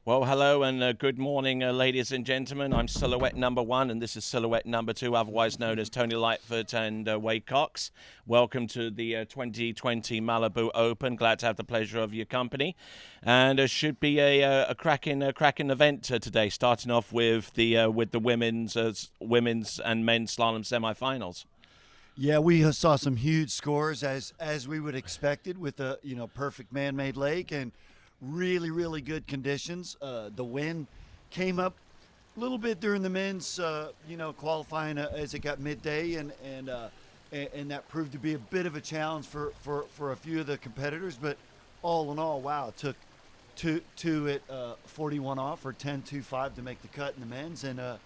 Well, hello and good morning, ladies and gentlemen. I'm Silhouette number 1, and this is Silhouette number 2, otherwise known as Tony Lightfoot and Wade Cox. Welcome to the 2020 Malibu Open. Glad to have the pleasure of your company, and it should be a cracking event today. Starting off with the women's and men's slalom semifinals. Yeah, we saw some huge scores as we would expected with a perfect man-made lake and really good conditions. The wind came up a little bit during the men's qualifying as it got midday, and that proved to be a bit of a challenge for a few of the competitors. But all in all, wow, it took two at 41 off or 10.25 to make the cut in the men's, and a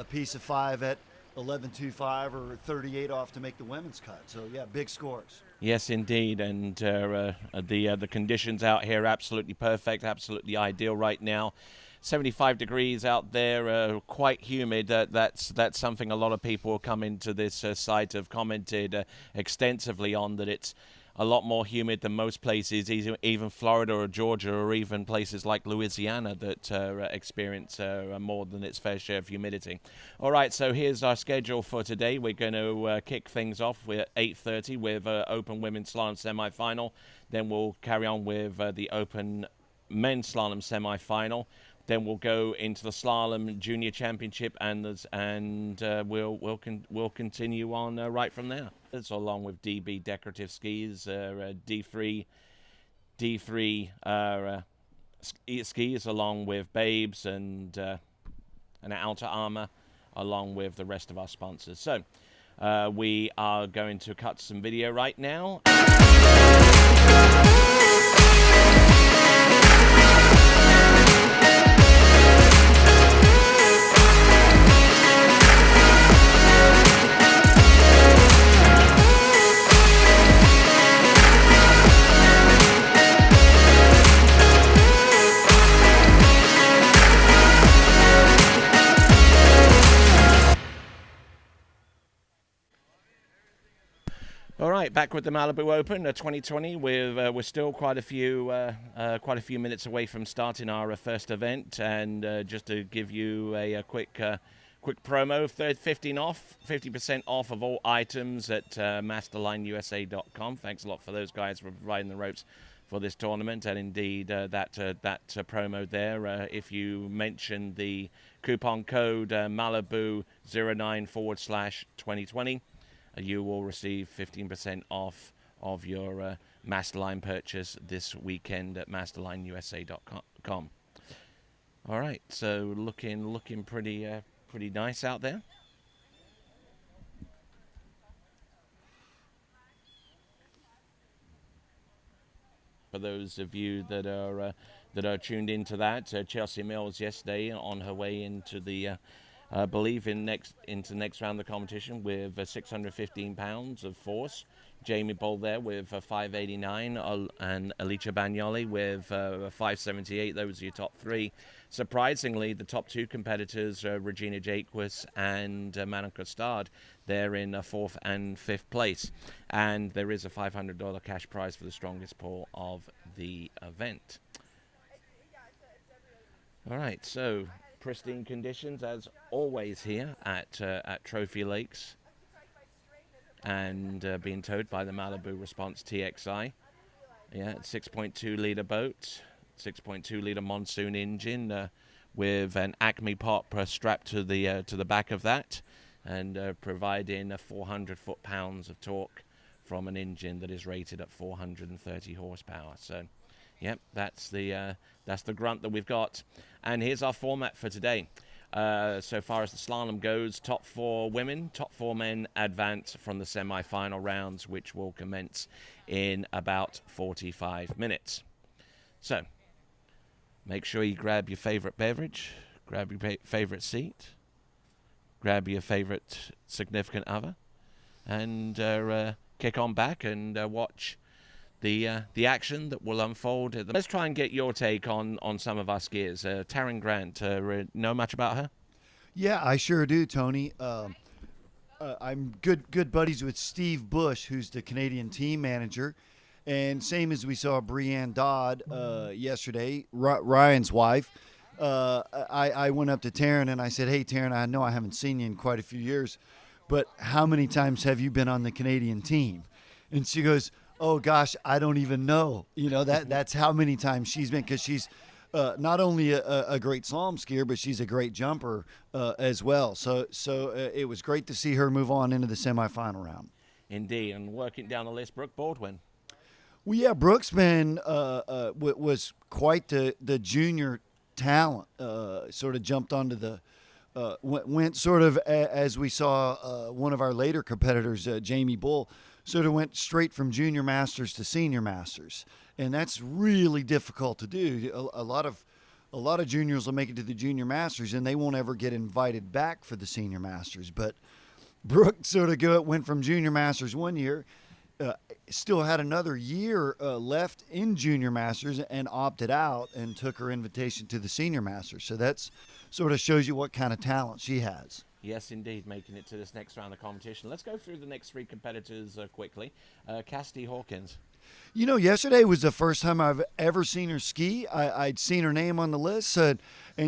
piece of 5 at 11.25 or 38 off to make the women's cut. So yeah, big scores. Yes, indeed, and the conditions out here absolutely perfect, absolutely ideal right now. 75 degrees out there, quite humid. That's something a lot of people who come into this site have commented extensively on, that it's a lot more humid than most places, even Florida or Georgia or even places like Louisiana that experience more than its fair share of humidity. All right, so here's our schedule for today. We're going to kick things off with 8:30 with Open Women's Slalom semifinal. Then we'll carry on with the Open Men's Slalom semifinal. Then we'll go into the Slalom Junior Championship, and we'll continue on right from there. It's along with DB Decorative Skis, D3 skis, along with Babes and Outer Armor, along with the rest of our sponsors. So we are going to cut some video right now. All right, back with the Malibu Open 2020. We're still quite a few minutes away from starting our first event, and just to give you a quick promo: 50% off of all items at masterlineusa.com. Thanks a lot for those guys for providing the ropes for this tournament, and indeed that promo there. If you mention the coupon code Malibu09/2020. You will receive 15% off of your Masterline purchase this weekend at masterlineusa.com. All right, so looking pretty nice out there. For those of you that are tuned into that, Chelsea Mills yesterday on her way into the I believe into next round of the competition with 615 pounds of force. Jamie Bull there with 589, and Alicia Bagnoli with 578. Those are your top three. Surprisingly, the top two competitors, Regina Jaquist and Manon Costard, they're in 4th and 5th place. And there is a $500 cash prize for the strongest pull of the event. All right, so pristine conditions as always here at Trophy Lakes, and being towed by the Malibu Response TXI. Yeah, 6.2 litre boat, 6.2 litre monsoon engine with an Acme pop strapped to the back of that, and providing 400 foot-pounds of torque from an engine that is rated at 430 horsepower. So yep, that's the grunt that we've got. And here's our format for today. So far as the slalom goes, top 4 women, top 4 men advance from the semi-final rounds, which will commence in about 45 minutes. So make sure you grab your favorite beverage, grab your favorite seat, grab your favorite significant other, and kick on back and watch the action that will unfold. Let's try and get your take on some of our skiers. Taryn Grant, know much about her? Yeah, I sure do, Tony. I'm good buddies with Steve Bush, who's the Canadian team manager, And same as we saw Breanne Dodd yesterday, Ryan's wife. I went up to Taryn and I said, "Hey, Taryn, I know I haven't seen you in quite a few years, but how many times have you been on the Canadian team?" And she goes, "Oh gosh, I don't even know." That's how many times she's been, because she's not only a great slalom skier, but she's a great jumper as well. So it was great to see her move on into the semifinal round. Indeed, and working down the list, Brooke Baldwin. Well, yeah, Brooke's been was quite the junior talent. Sort of jumped onto the went sort of as we saw one of our later competitors, Jamie Bull, sort of went straight from junior masters to senior masters, and that's really difficult to do. A lot of juniors will make it to the junior masters, and they won't ever get invited back for the senior masters. But Brooke sort of went from junior masters one year. Still had another year left in junior masters and opted out and took her invitation to the senior masters. So that's sort of shows you what kind of talent she has. Yes, indeed, making it to this next round of competition. Let's go through the next three competitors quickly. Cassidy Hawkins. Yesterday was the first time I've ever seen her ski. I'd seen her name on the list, and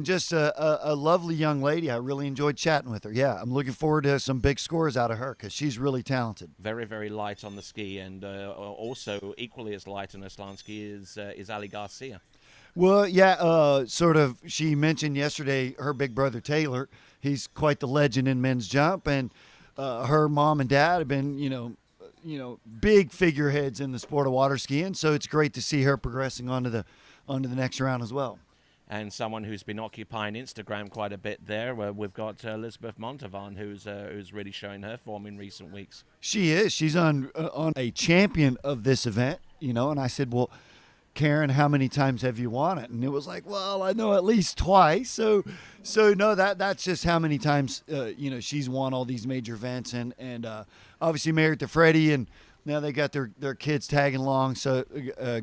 just a lovely young lady. I really enjoyed chatting with her. Yeah, I'm looking forward to some big scores out of her because she's really talented. Very, very light on the ski, and also equally as light on the slalom ski is Ali Garcia. Well, yeah, sort of. She mentioned yesterday her big brother Taylor. He's quite the legend in men's jump, and her mom and dad have been, big figureheads in the sport of water skiing. So it's great to see her progressing onto the next round as well. And someone who's been occupying Instagram quite a bit there, we've got Elizabeth Montalvan, who's really showing her form in recent weeks. She is. She's on a champion of this event, and I said, well, Karen, how many times have you won it? And it was like, well, I know at least twice. So no, that's just how many times, she's won all these major events, and obviously married to Freddie, and now they got their kids tagging along. So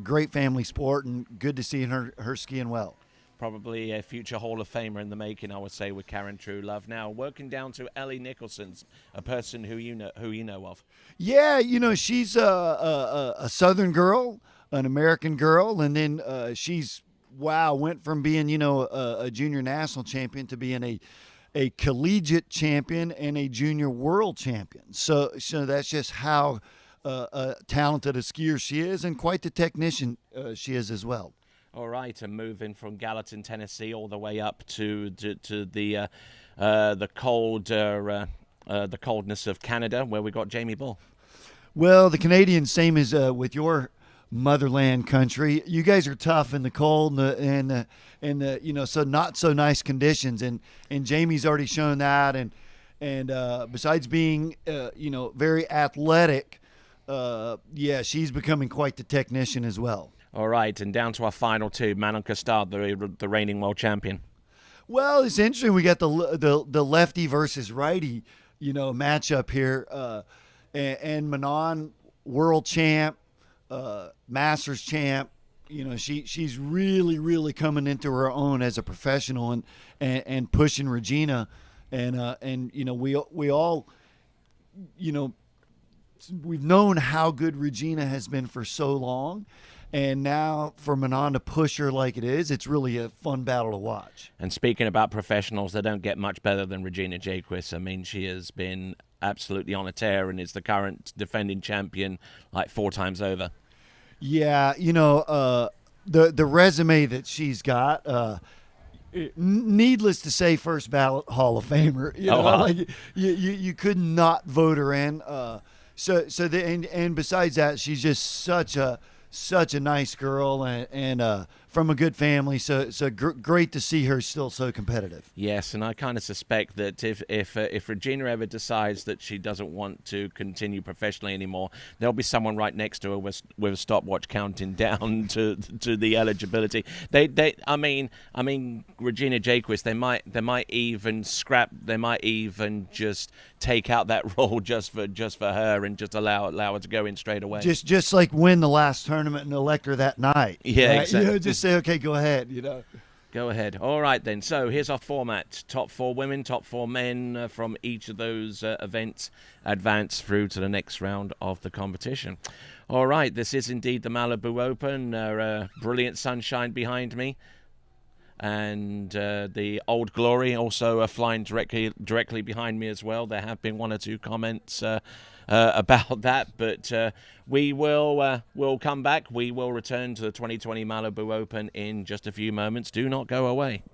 great family sport, and good to see her skiing well. Probably a future Hall of Famer in the making, I would say, with Karen Truelove. Now working down to Ellie Nicholson's, a person who you know of. Yeah, she's a Southern girl, an American girl, and then she's went from being a junior national champion to being a collegiate champion and a junior world champion. So that's just how talented a skier she is, and quite the technician she is as well. All right, and moving from Gallatin, Tennessee, all the way up to the coldness of Canada, where we got Jamie Bull. Well, the Canadians, same as with your motherland country, you guys are tough in the cold and so not so nice conditions, and Jamie's already shown that, and besides being very athletic, she's becoming quite the technician as well. All right, and down to our final two, Manon Costard, the reigning world champion. Well, it's interesting. We got the lefty versus righty, matchup here, and Manon, world champ, Masters champ. She's really, really coming into her own as a professional, and pushing Regina, and we all, we've known how good Regina has been for so long. And now for Manon to push her like it is, it's really a fun battle to watch. And speaking about professionals, they don't get much better than Regina Jaquist. I mean, she has been absolutely on a tear and is the current defending champion like 4 times over. Yeah, the resume that she's got, needless to say, first ballot Hall of Famer. You could not vote her in. And besides that, she's just such a nice girl, and from a good family, so great to see her still so competitive. Yes, and I kind of suspect that if Regina ever decides that she doesn't want to continue professionally anymore, there'll be someone right next to her with a stopwatch counting down to the eligibility. I mean, Regina Jaquist, they might even just take out that role just for her and just allow her to go in straight away. Just like win the last tournament and elect her that night. Yeah, right? exactly. Just say, okay, go ahead. Go ahead. All right, then. So here's our format. Top 4 women, top 4 men from each of those events advance through to the next round of the competition. All right, this is indeed the Malibu Open. Brilliant sunshine behind me. And the Old Glory also flying directly behind me as well. There have been 1 or 2 comments about that, but we'll come back. We will return to the 2020 Malibu Open in just a few moments. Do not go away.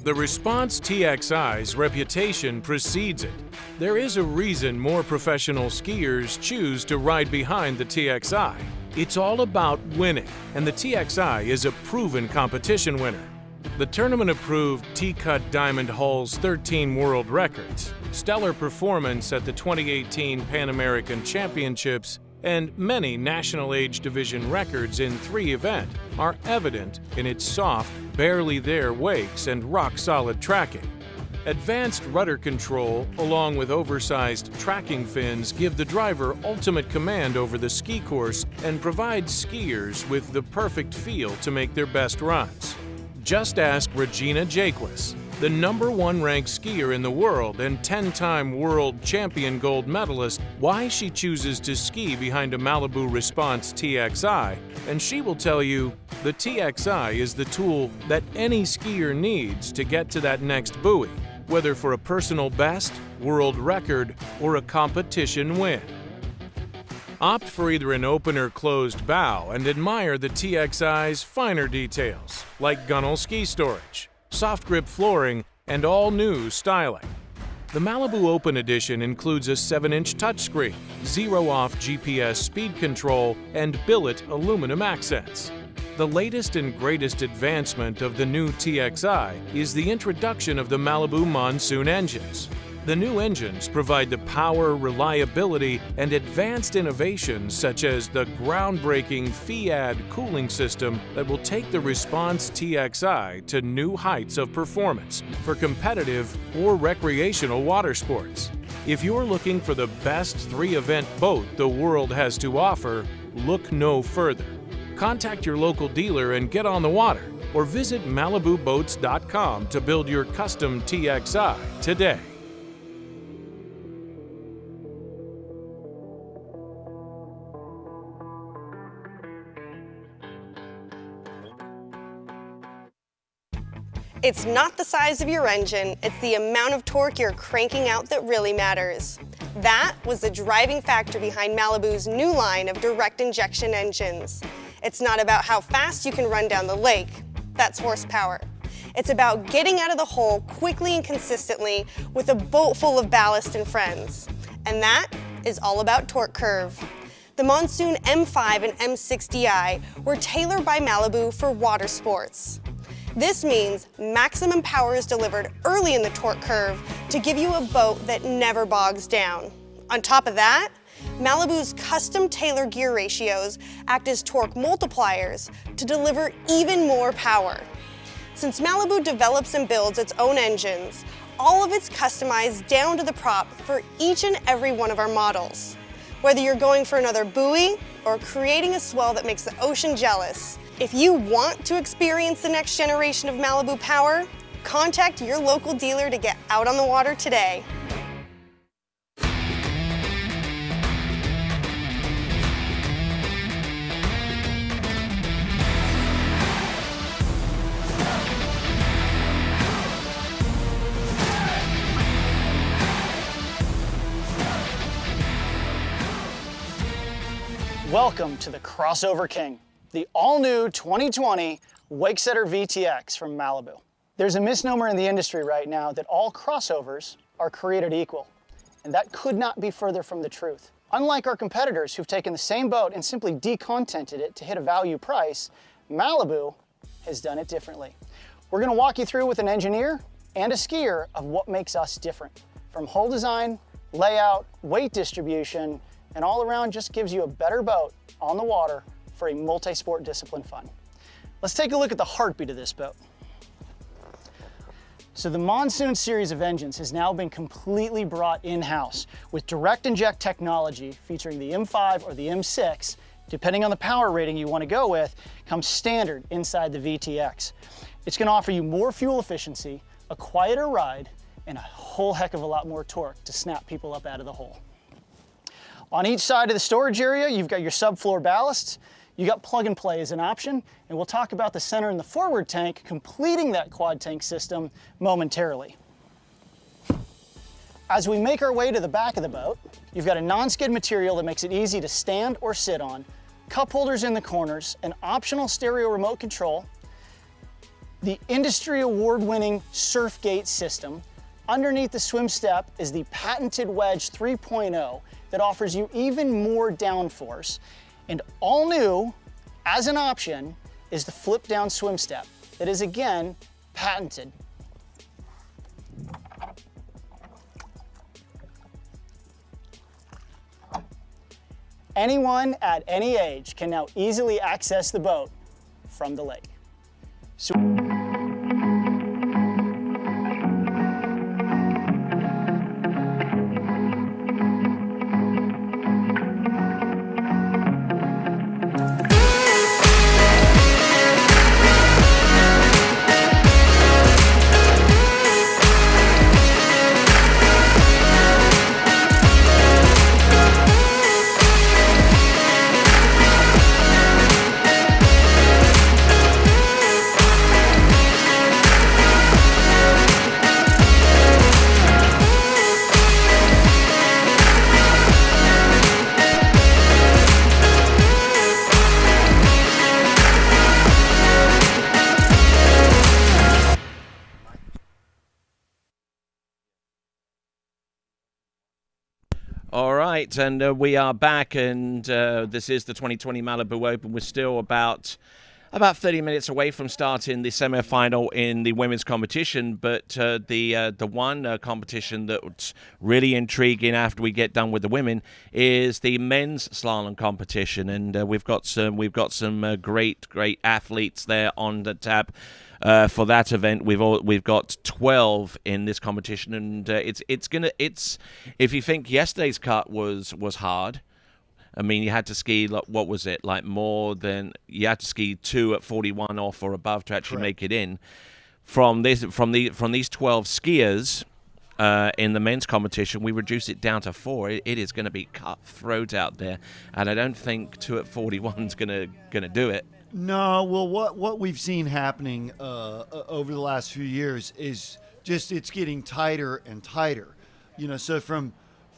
The Response TXI's reputation precedes it. There is a reason more professional skiers choose to ride behind the TXI. It's all about winning, and the TXI is a proven competition winner. The tournament-approved T-Cut Diamond Hull's 13 world records, stellar performance at the 2018 Pan American Championships, and many National Age Division records in 3 events are evident in its soft, barely there wakes and rock-solid tracking. Advanced rudder control, along with oversized tracking fins, give the driver ultimate command over the ski course and provide skiers with the perfect feel to make their best runs. Just ask Regina Jaquess, the #1 ranked skier in the world and 10-time world champion gold medalist, why she chooses to ski behind a Malibu Response TXI, and she will tell you the TXI is the tool that any skier needs to get to that next buoy, whether for a personal best, world record, or a competition win. Opt for either an open or closed bow and admire the TXI's finer details, like gunnel ski storage, soft grip flooring, and all new styling. The Malibu Open Edition includes a 7-inch touchscreen, zero-off GPS speed control, and billet aluminum accents. The latest and greatest advancement of the new TXI is the introduction of the Malibu Monsoon engines. The new engines provide the power, reliability, and advanced innovations such as the groundbreaking FIAD cooling system that will take the Response TXI to new heights of performance for competitive or recreational water sports. If you're looking for the best 3-event boat the world has to offer, look no further. Contact your local dealer and get on the water, or visit MalibuBoats.com to build your custom TXI today. It's not the size of your engine, it's the amount of torque you're cranking out that really matters. That was the driving factor behind Malibu's new line of direct injection engines. It's not about how fast you can run down the lake, that's horsepower. It's about getting out of the hole quickly and consistently with a boat full of ballast and friends. And that is all about torque curve. The Monsoon M5 and M60i were tailored by Malibu for water sports. This means maximum power is delivered early in the torque curve to give you a boat that never bogs down. On top of that, Malibu's custom tailor gear ratios act as torque multipliers to deliver even more power. Since Malibu develops and builds its own engines, all of it's customized down to the prop for each and every one of our models. Whether you're going for another buoy or creating a swell that makes the ocean jealous, if you want to experience the next generation of Malibu power, contact your local dealer to get out on the water today. Welcome to the Crossover King, the all-new 2020 Wakesetter VTX from Malibu. There's a misnomer in the industry right now that all crossovers are created equal, and that could not be further from the truth. Unlike our competitors who've taken the same boat and simply decontented it to hit a value price, Malibu has done it differently. We're going to walk you through with an engineer and a skier of what makes us different. From hull design, layout, weight distribution, and all around just gives you a better boat on the water for a multi-sport discipline fun. Let's take a look at the heartbeat of this boat. So the Monsoon series of engines has now been completely brought in-house with direct inject technology featuring the M5 or the M6, depending on the power rating you want to go with, comes standard inside the VTX. It's going to offer you more fuel efficiency, a quieter ride, and a whole heck of a lot more torque to snap people up out of the hole. On each side of the storage area, you've got your subfloor ballasts. You got plug and play as an option, and we'll talk about the center and the forward tank completing that quad tank system momentarily. As we make our way to the back of the boat, you've got a non-skid material that makes it easy to stand or sit on, cup holders in the corners, an optional stereo remote control, the industry award-winning surf gate system. Underneath the swim step is the patented Wedge 3.0 that offers you even more downforce. And all new, as an option, is the flip down swim step that is again patented. Anyone at any age can now easily access the boat from the lake. All right, and we are back, and this is the 2020 Malibu Open. We're still about 30 minutes away from starting the semi-final in the women's competition, but the one competition that's really intriguing after we get done with the women is the men's slalom competition, and we've got some great athletes there on the tap. For that event, we've got 12 in this competition, and it's if you think yesterday's cut was hard. I mean, you had to ski, what was it, like more than, you had to ski 2 at 41 off or above to actually make it in. From these 12 skiers in the men's competition, we reduce it down to 4. It is going to be cutthroat out there, and I don't think 2 at 41 is going to do it. No, well, what we've seen happening over the last few years is just it's getting tighter and tighter. You know, so from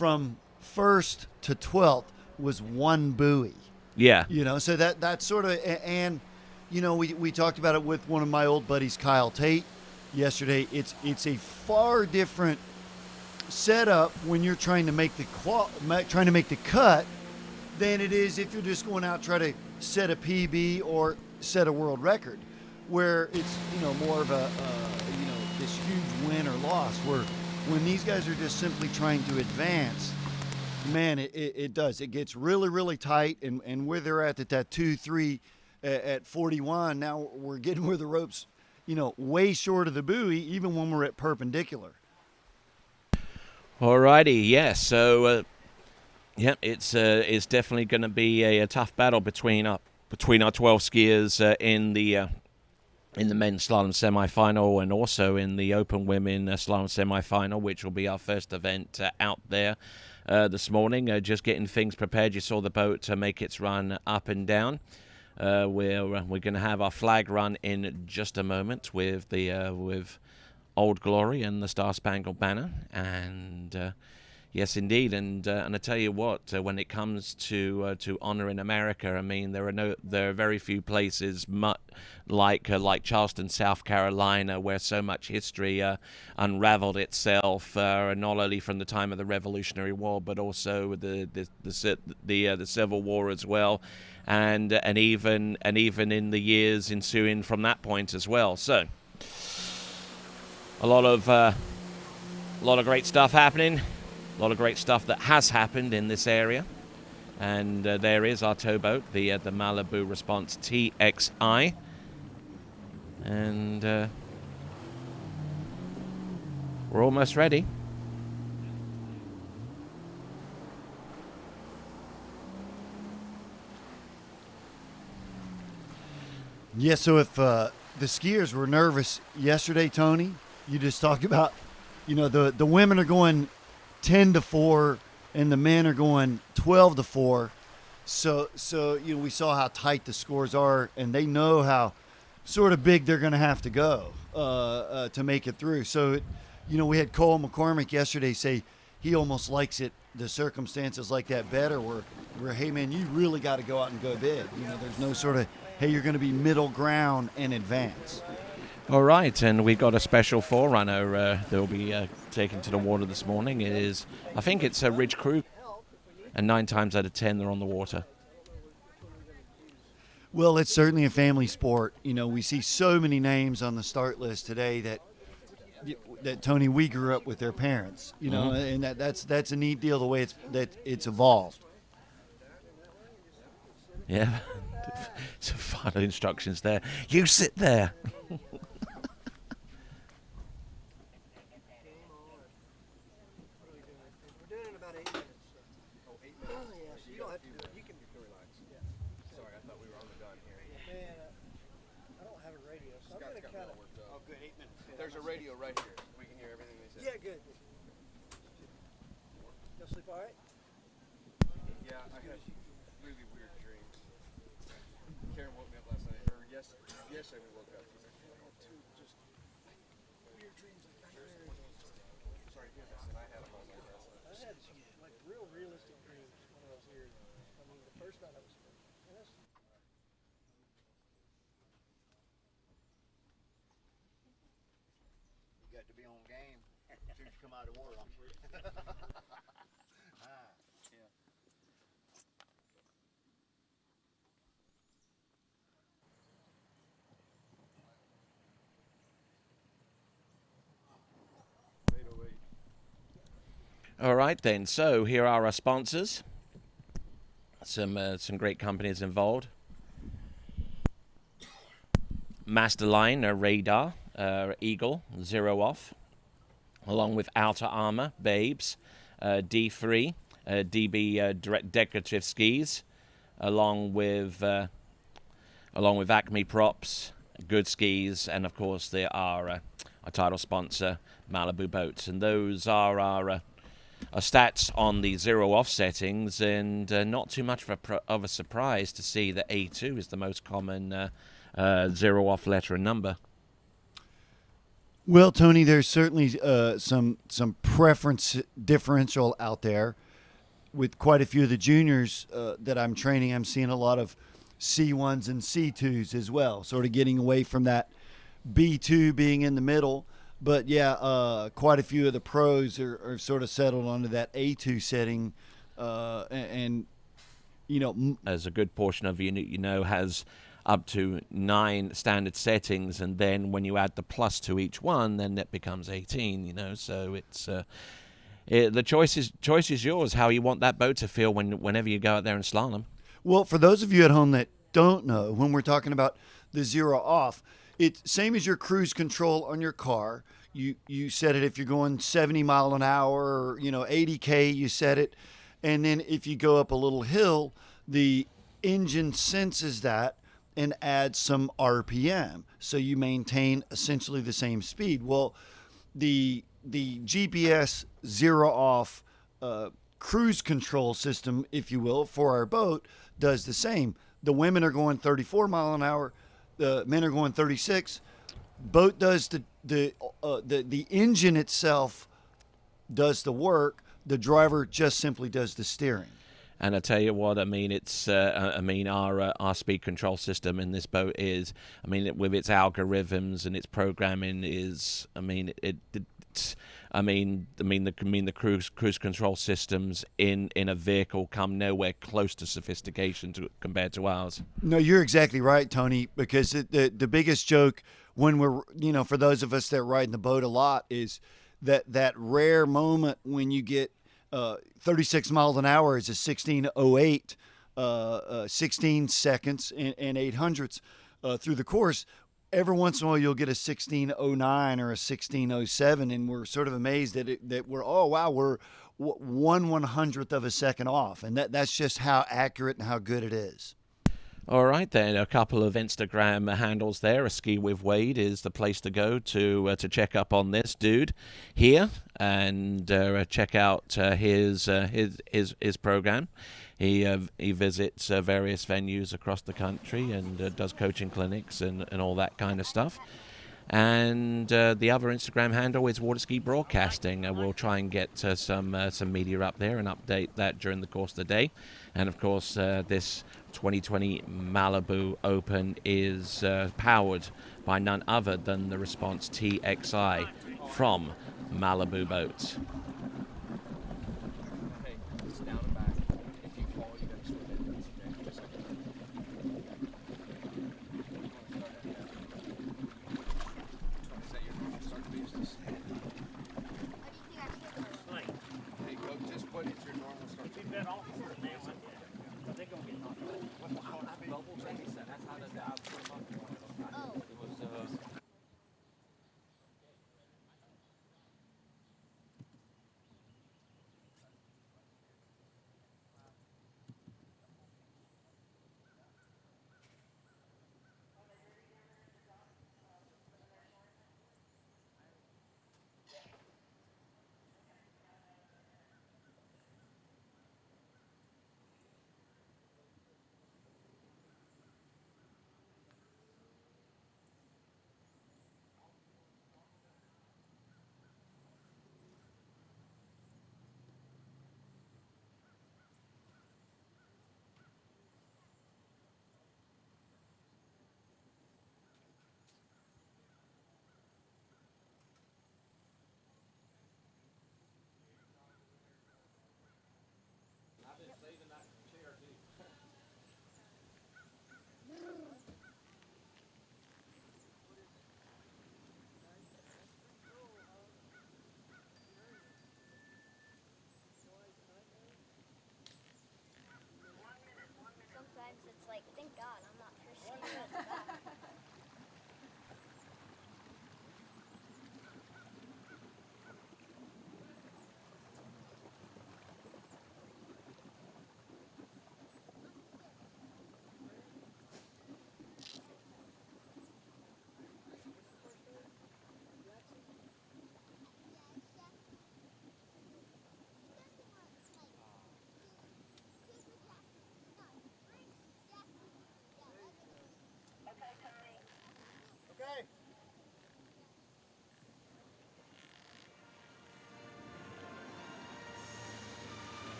1st to 12th was one buoy. Yeah. You know, so that's sort of, and you know, we talked about it with one of my old buddies, Kyle Tate, yesterday. It's a far different setup when you're trying to make the cut than it is if you're just going out try to set a PB or set a world record, where it's, you know, more of a this huge win or loss, where when these guys are just simply trying to advance, man, it gets really tight, and where they're at that 2-3 at 41, now we're getting where the ropes, you know, way short of the buoy, even when we're at perpendicular. Alrighty, yeah, so yeah, it's definitely going to be a tough battle between our 12 skiers in the men's slalom semi-final, and also in the open women slalom semi-final, which will be our first event out there this morning. Just getting things prepared. You saw the boat make its run up and down. We're going to have our flag run in just a moment with Old Glory and the Star Spangled Banner, and yes, indeed, and I tell you what, when it comes to honor in America, I mean, there are very few places like Charleston, South Carolina, where so much history unraveled itself, not only from the time of the Revolutionary War, but also the Civil War as well, and even in the years ensuing from that point as well. So, a lot of great stuff happening. A lot of great stuff that has happened in this area, and there is our towboat, the Malibu Response TXI, And we're almost ready. Yeah, so if the skiers were nervous yesterday, Tony, you just talked about, the women are going 10-4 and the men are going 12-4. So we saw how tight the scores are, and they know how sort of big they're going to have to go to make it through. So, we had Cole McCormick yesterday say he almost likes it, the circumstances like that better, where hey, man, you really got to go out and go big. There's no sort of, hey, you're going to be middle ground and advance. All right, and we got a special forerunner that will be taken to the water this morning. I think it's a Ridge Crew, and 9 times out of 10 they're on the water. Well, it's certainly a family sport. We see so many names on the start list today that Tony, we grew up with their parents. And that's a neat deal, the way it's evolved. Yeah, some final instructions there. You sit there. There's a radio right here. We can hear everything they say. Yeah, good. You'll sleep all right? Yeah, I had really weird dreams. Karen woke me up last night, or yesterday we woke up. She's like, I had 2 just weird dreams, like nightmares. Sorry to hear this, and I had them all night last night. I had like real realistic dreams when I was here. I mean, the first night I was here. Got to be on game as soon as you come out of water. All right then, so here are our sponsors. Some great companies involved. Masterline, Radar, Eagle, Zero Off, along with Outer Armor, Babes, D3, DB Direct Decorative Skis, along with Acme Props, Good Skis, and of course there are our title sponsor, Malibu Boats, and those are our stats on the Zero Off settings, and not too much of a surprise to see that A2 is the most common Zero Off letter and number. Well, Tony, there's certainly some preference differential out there with quite a few of the juniors that I'm training. I'm seeing a lot of C1s and C2s as well, sort of getting away from that B2 being in the middle. But yeah, quite a few of the pros are sort of settled onto that A2 setting, and as a good portion of has up to 9 standard settings, and then when you add the plus to each one, then that becomes 18. So it's the choice is yours. How you want that boat to feel whenever you go out there and slalom. Well, for those of you at home that don't know, when we're talking about the Zero Off, it's same as your cruise control on your car. You set it if you're going 70 mile an hour or 80K, you set it, and then if you go up a little hill, the engine senses that and adds some RPM, so you maintain essentially the same speed. Well, the GPS Zero Off cruise control system, if you will, for our boat does the same. The women are going 34 mile an hour, the men are going 36. Boat does the engine itself does the work. The driver just simply does the steering. And I tell you what, it's our speed control system in this boat is, with its algorithms and its programming is, the cruise control systems in a vehicle come nowhere close to sophistication compared to ours. No, you're exactly right, Tony, because the biggest joke when we're, for those of us that ride in the boat a lot is that rare moment when you get 36 miles an hour is a 16:08, 16 seconds and 800ths through the course. every once in a while you'll get a 1609 or a 1607, and we're sort of amazed that we're, oh wow, we're 1/100th of a second off, and that's just how accurate and how good it is. All right, then, a couple of Instagram handles there. A Ski with Wade is the place to go to check up on this dude here and check out his program. He visits various venues across the country and does coaching clinics and all that kind of stuff. And the other Instagram handle is Water Ski Broadcasting. We'll try and get some media up there and update that during the course of the day. And of course, this 2020 Malibu Open is powered by none other than the Response TXI from Malibu Boats. Hey, it's down and back. If you fall, you gotta swim it. Okay, just like that. Is that your normal start to use this? Hey, go, just put it your normal start. Keep that off for now. They're gonna get knocked out. What's the double training set? That's how the it was.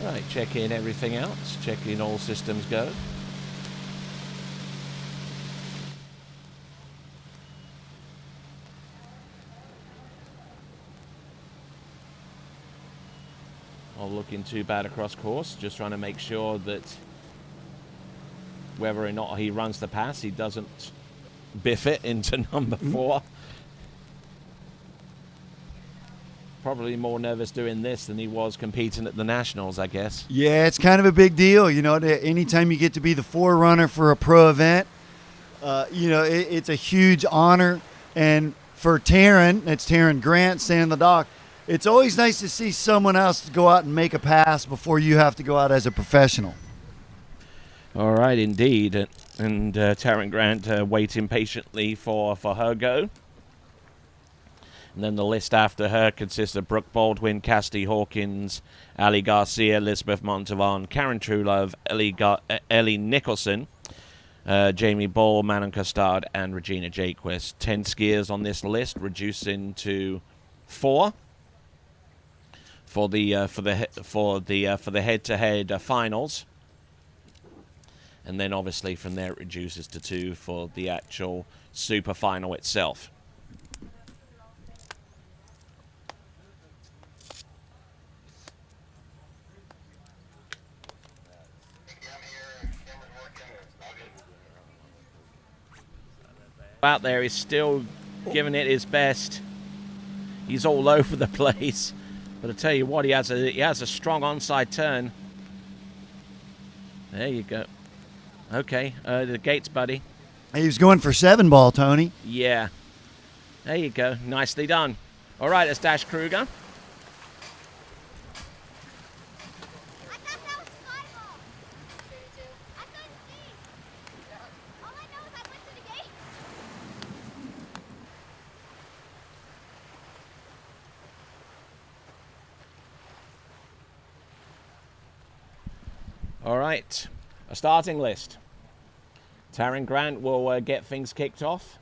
Right, checking everything out, checking all systems go. Not looking too bad across course, just trying to make sure that whether or not he runs the pass, he doesn't biff it into number 4. Probably more nervous doing this than he was competing at the Nationals, I guess. Yeah, it's kind of a big deal. You know, anytime you get to be the forerunner for a pro event, you know, it's a huge honor. And for Taryn, it's Taryn Grant standing the dock, it's always nice to see someone else go out and make a pass before you have to go out as a professional. All right, indeed. And Taryn Grant waiting patiently for her go. And then the list after her consists of Brooke Baldwin, Cassidy Hawkins, Ali Garcia, Elizabeth Montavon, Karen Truelove, Ellie Nicholson, Jamie Ball, Manon Costard, and Regina Jaquist. 10 skiers on this list, reducing to 4 for the head-to-head finals. And then obviously from there it reduces to 2 for the actual super final itself. Out there, he's still giving it his best. He's all over the place, but I tell you what, he has a strong onside turn. There you go. Okay, the gates, buddy. He was going for 7 ball, Tony. Yeah. There you go. Nicely done. All right, it's Dash Kruger. All right, a starting list. Taryn Grant will get things kicked off,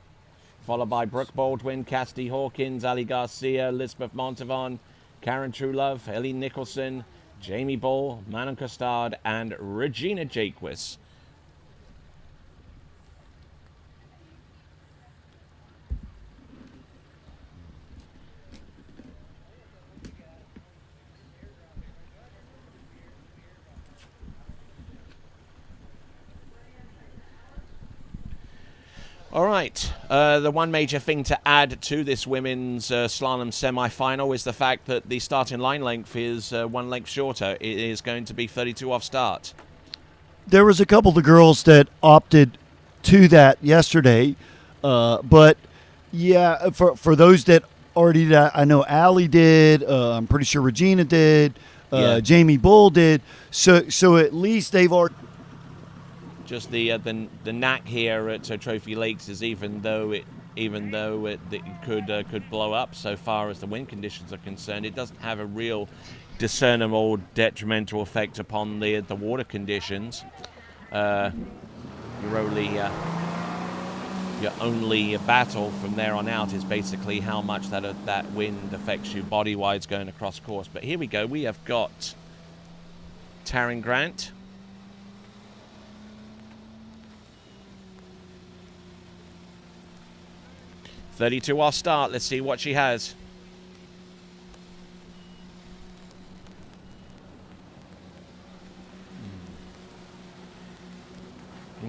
followed by Brooke Baldwin, Cassidy Hawkins, Ali Garcia, Elizabeth Montavon, Karen Truelove, Ellie Nicholson, Jamie Ball, Manon Costard, and Regina Jaquist. All right, the one major thing to add to this women's slalom semi-final is the fact that the starting line length is 1 length shorter. It is going to be 32 off start. There was a couple of the girls that opted to that yesterday, but yeah, for those that already did, I know Allie did. I'm pretty sure Regina did. Yeah. Jamie Bull did. So at least they've already. Just the knack here at Trophy Lakes is even though it could blow up so far as the wind conditions are concerned, it doesn't have a real discernible detrimental effect upon the water conditions. Your only battle from there on out is basically how much that wind affects you body-wise going across course. But here we go. We have got Taryn Grant. .32 off start. Let's see what she has.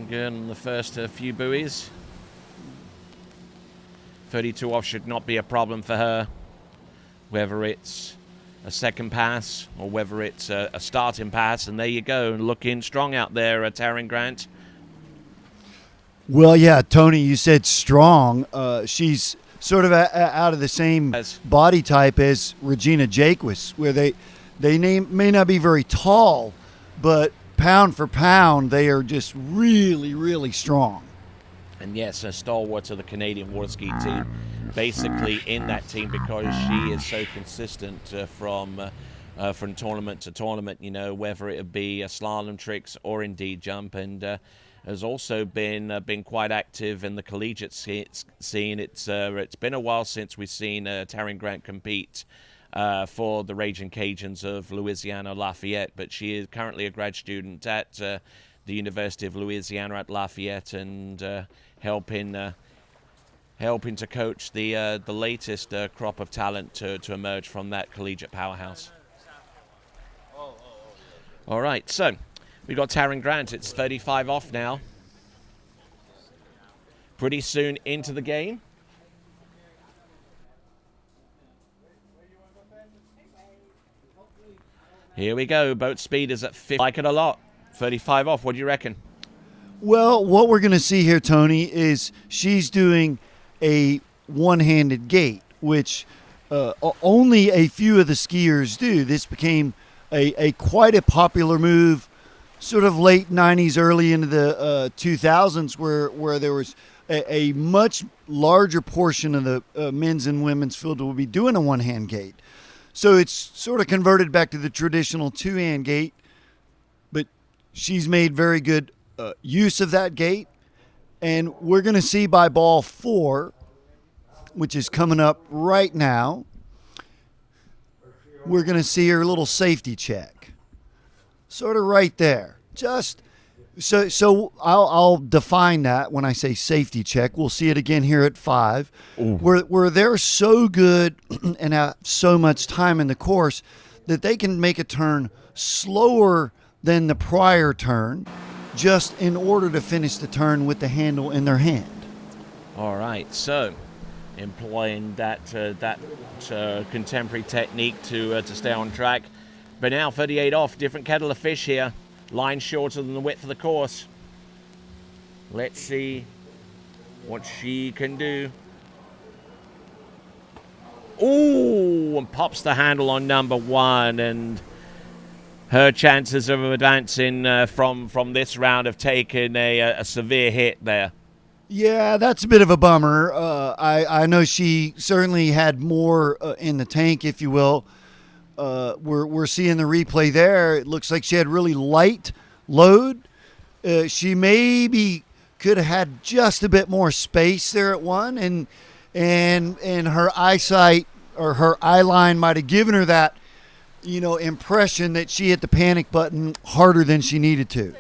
Good on the first few buoys. 32 off should not be a problem for her, whether it's a second pass or whether it's a starting pass. And there you go, looking strong out there, Taryn Grant. Well, yeah, Tony, you said strong. She's sort of out of the same body type as Regina Jaquist, where they may not be very tall, but pound for pound, they are just really, really strong. And yes, a stalwart of the Canadian water ski team, basically in that team because she is so consistent from tournament to tournament, you know, whether it be slalom tricks or indeed jump, and has also been quite active in the collegiate scene. It's been a while since we've seen Taryn Grant compete for the Raging Cajuns of Louisiana Lafayette, but she is currently a grad student at the University of Louisiana at Lafayette, and helping to coach the latest crop of talent to emerge from that collegiate powerhouse. All right, so we got Taryn Grant. It's 35 off now. Pretty soon into the game. Here we go. Boat speed is at 50. Like it a lot. 35 off. What do you reckon? Well, what we're going to see here, Tony, is she's doing a one-handed gait, which only a few of the skiers do. This became a quite a popular move, sort of late 90s, early into the 2000s, where there was a much larger portion of the men's and women's field that would be doing a one-hand gait. So it's sort of converted back to the traditional two-hand gait, but she's made very good use of that gait. And we're going to see by ball 4, which is coming up right now, we're going to see her little safety check. Sort of right there. Just so I'll define that when I say safety check. We'll see it again here at 5. Where they're so good and have so much time in the course that they can make a turn slower than the prior turn just in order to finish the turn with the handle in their hand. All right, so employing that contemporary technique to stay on track. But now 38 off, different kettle of fish here. Line shorter than the width of the course. Let's see what she can do. Ooh, and pops the handle on number 1, and her chances of advancing from this round have taken a severe hit there. Yeah, that's a bit of a bummer. I know she certainly had more in the tank, if you will. We're seeing the replay there. It looks like she had really light load. She maybe could have had just a bit more space there at 1, and her eyesight or her eye line might have given her that, impression that she hit the panic button harder than she needed to.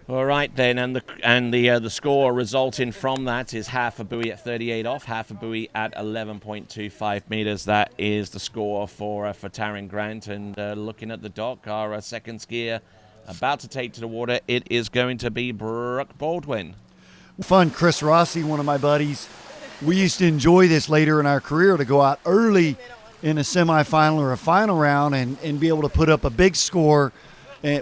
All right then, and the score resulting from that is half a buoy at 38 off, half a buoy at 11.25 meters. That is the score for Taryn Grant. And looking at the dock, our second skier about to take to the water, it is going to be Brooke Baldwin. Fun, Chris Rossi, one of my buddies. We used to enjoy this later in our career, to go out early in a semifinal or a final round and be able to put up a big score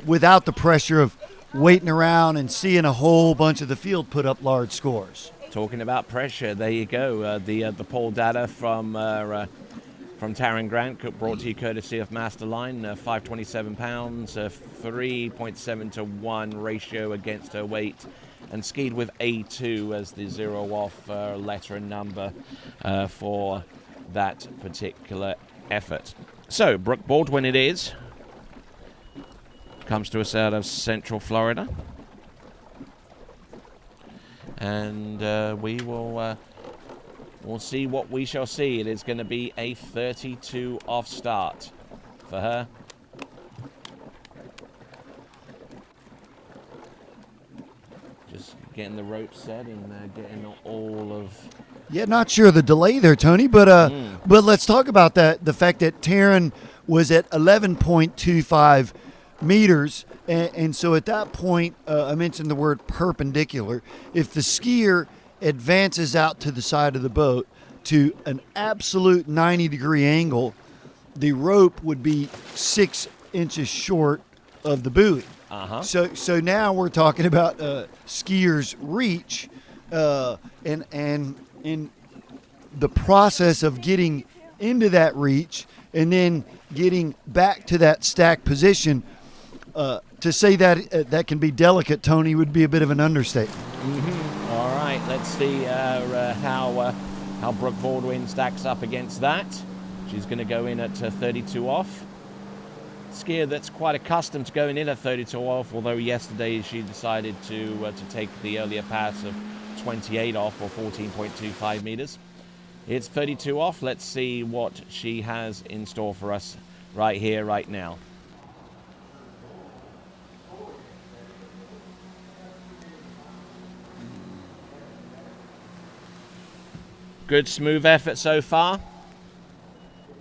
without the pressure of waiting around and seeing a whole bunch of the field put up large scores. Talking about pressure, there you go. The poll data from Taryn Grant, brought to you courtesy of Masterline. 527 pounds, 3.7 to 1 ratio against her weight, and skied with A2 as the 0 off letter and number for that particular effort. So Brooke Baldwin it is. Comes to us out of Central Florida, and we'll see what we shall see. It is going to be a 32 off start for her. Just getting the rope set and getting all of. Yeah, not sure the delay there, Tony, but let's talk about that. The fact that Taryn was at 11.25 meters, and so at that point, I mentioned the word perpendicular. If the skier advances out to the side of the boat to an absolute 90-degree angle, the rope would be 6 inches short of the buoy. So now we're talking about skiers' reach, and in the process of getting into that reach and then getting back to that stacked position. To say that that can be delicate, Tony, would be a bit of an understatement. Mm-hmm. All right, let's see how Brooke Baldwin stacks up against that. She's going to go in at 32 off. Skier that's quite accustomed to going in at 32 off, although yesterday she decided to take the earlier pass of 28 off, or 14.25 meters. It's 32 off. Let's see what she has in store for us right here, right now. Good smooth effort so far.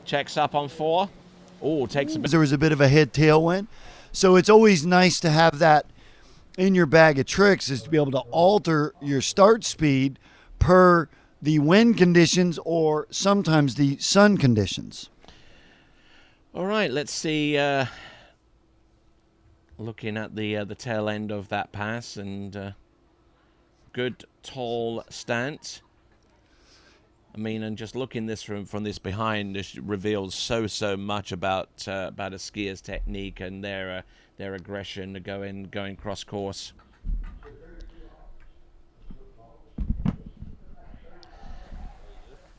Checks up on 4. Oh, takes a bit. There was a bit of a head tailwind. So it's always nice to have that in your bag of tricks, is to be able to alter your start speed per the wind conditions or sometimes the sun conditions. All right, let's see. Looking at the tail end of that pass, and good tall stance. I mean, and just looking this from this behind, this reveals so much about a skier's technique and their aggression going cross course.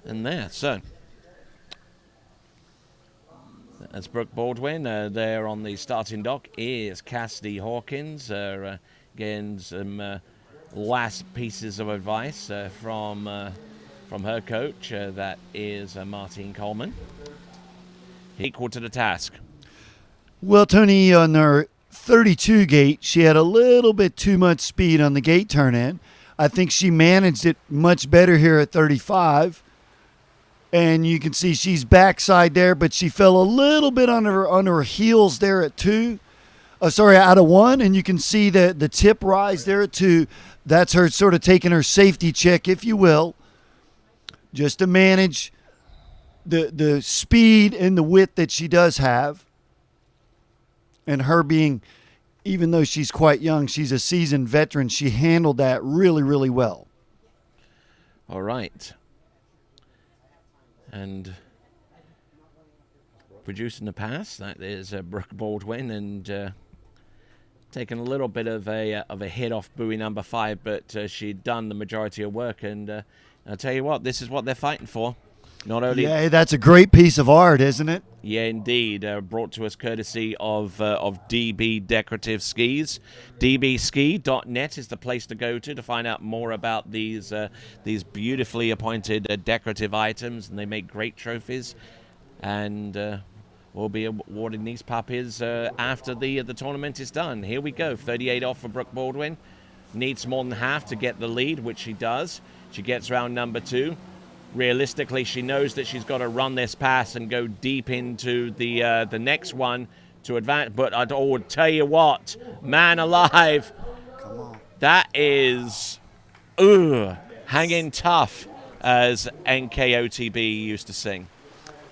And there, so that's Brooke Baldwin. There on the starting dock is Cassidy Hawkins. Again, some last pieces of advice from her coach. That is Martine Coleman. Equal to the task. Well, Tony, on her 32 gate, she had a little bit too much speed on the gate turn in. I think she managed it much better here at 35. And you can see she's backside there, but she fell a little bit on her heels there at 2. Out of 1. And you can see the tip rise there at 2. That's her sort of taking her safety check, if you will, just to manage the speed and the width that she does have. And her being, even though she's quite young, she's a seasoned veteran, she handled that really, really well. All right. And producing the pass, that is Brooke Baldwin, and taking a little bit of a hit off buoy number 5, but she'd done the majority of work, and I'll tell you what, this is what they're fighting for. Not only, yeah, that's a great piece of art, isn't it? Yeah, indeed. Brought to us courtesy of DB Decorative Skis. dbski.net is the place to go to find out more about these beautifully appointed decorative items, and they make great trophies. And we'll be awarding these puppies after the tournament is done. Here we go. 38 off for Brooke Baldwin. Needs more than half to get the lead, which she does. She gets round number 2. Realistically, she knows that she's got to run this pass and go deep into the next one to advance. But I'd tell you what, man alive, come on, that is hanging tough, as NKOTB used to sing.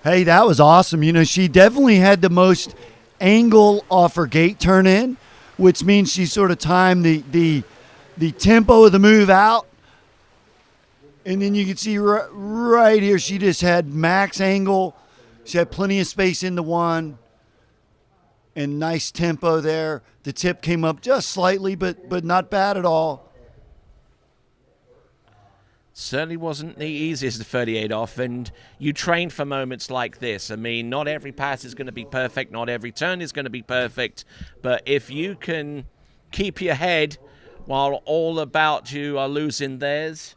Hey, that was awesome. You know, she definitely had the most angle off her gate turn in, which means she sort of timed the tempo of the move out. And then you can see right here, she just had max angle. She had plenty of space in the 1. And nice tempo there. The tip came up just slightly, but not bad at all. Certainly wasn't the easiest 38 off, and you train for moments like this. I mean, not every pass is going to be perfect, not every turn is going to be perfect, but if you can keep your head while all about you are losing theirs.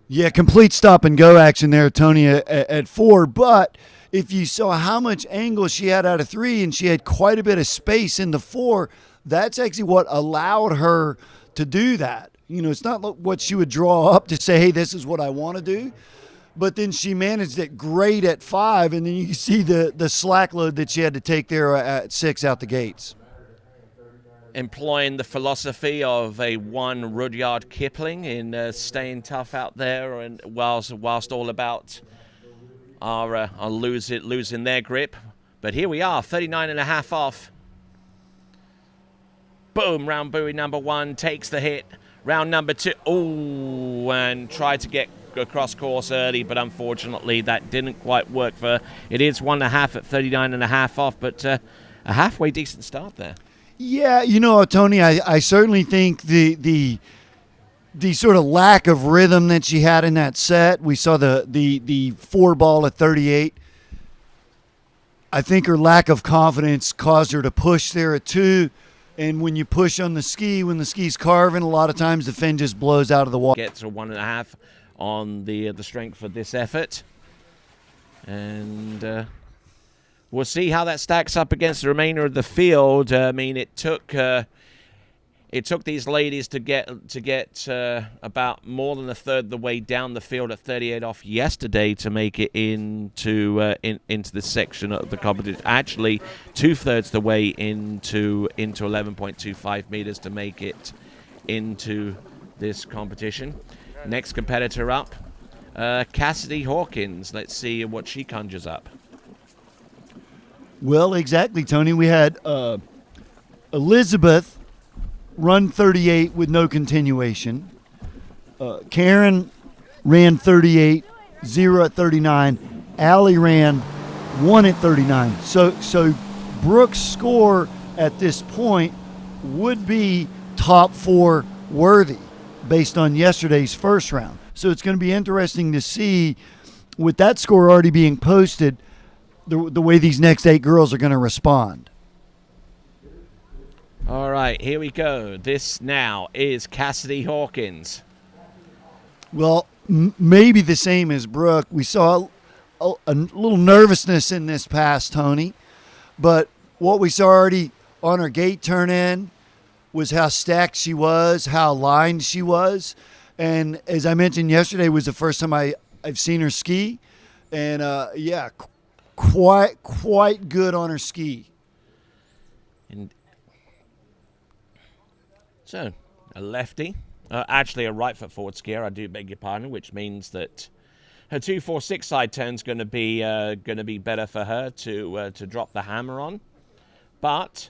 Yeah, complete stop and go action there, Tony, at 4. But if you saw how much angle she had out of 3, and she had quite a bit of space in the 4, that's actually what allowed her to do that. You know, it's not what she would draw up to say, hey, this is what I want to do. But then she managed it great at 5, and then you can see the slack load that she had to take there at 6 out the gates. Employing the philosophy of a one Rudyard Kipling in staying tough out there, and whilst all about are losing their grip. But here we are, 39.5 off. Boom, round buoy number 1 takes the hit. Round number 2, and tried to get across course early, but unfortunately that didn't quite work for her. It is 1.5 at 39.5 off, but a halfway decent start there. Yeah, you know, Tony, I certainly think the sort of lack of rhythm that she had in that set, we saw the 4 ball at 38. I think her lack of confidence caused her to push there at 2. And when you push on the ski, when the ski's carving, a lot of times the fin just blows out of the water. Gets a 1.5 on the strength of this effort. And we'll see how that stacks up against the remainder of the field. I mean, it took these ladies to get about more than a third of the way down the field at 38 off yesterday to make it into this section of the competition. Actually, 2/3 the way into 11.25 meters to make it into this competition. Next competitor up, Cassidy Hawkins. Let's see what she conjures up. Well, exactly, Tony. We had Elizabeth run 38 with no continuation. Karen ran 38, 0 at 39. Allie ran 1 at 39. So Brooke's score at this point would be top 4 worthy based on yesterday's first round. So it's going to be interesting to see, with that score already being posted, the way these next 8 girls are going to respond. All right, here we go. This now is Cassidy Hawkins. Well, maybe the same as Brooke. We saw a little nervousness in this pass, Tony. But what we saw already on her gate turn in was how stacked she was, how aligned she was. And as I mentioned yesterday, was the first time I've seen her ski. And, yeah, quite good on her ski. And so, a lefty. Actually, a right foot forward skier, I do beg your pardon, which means that her 2-4-6 side turn's going to be better for her to drop the hammer on. But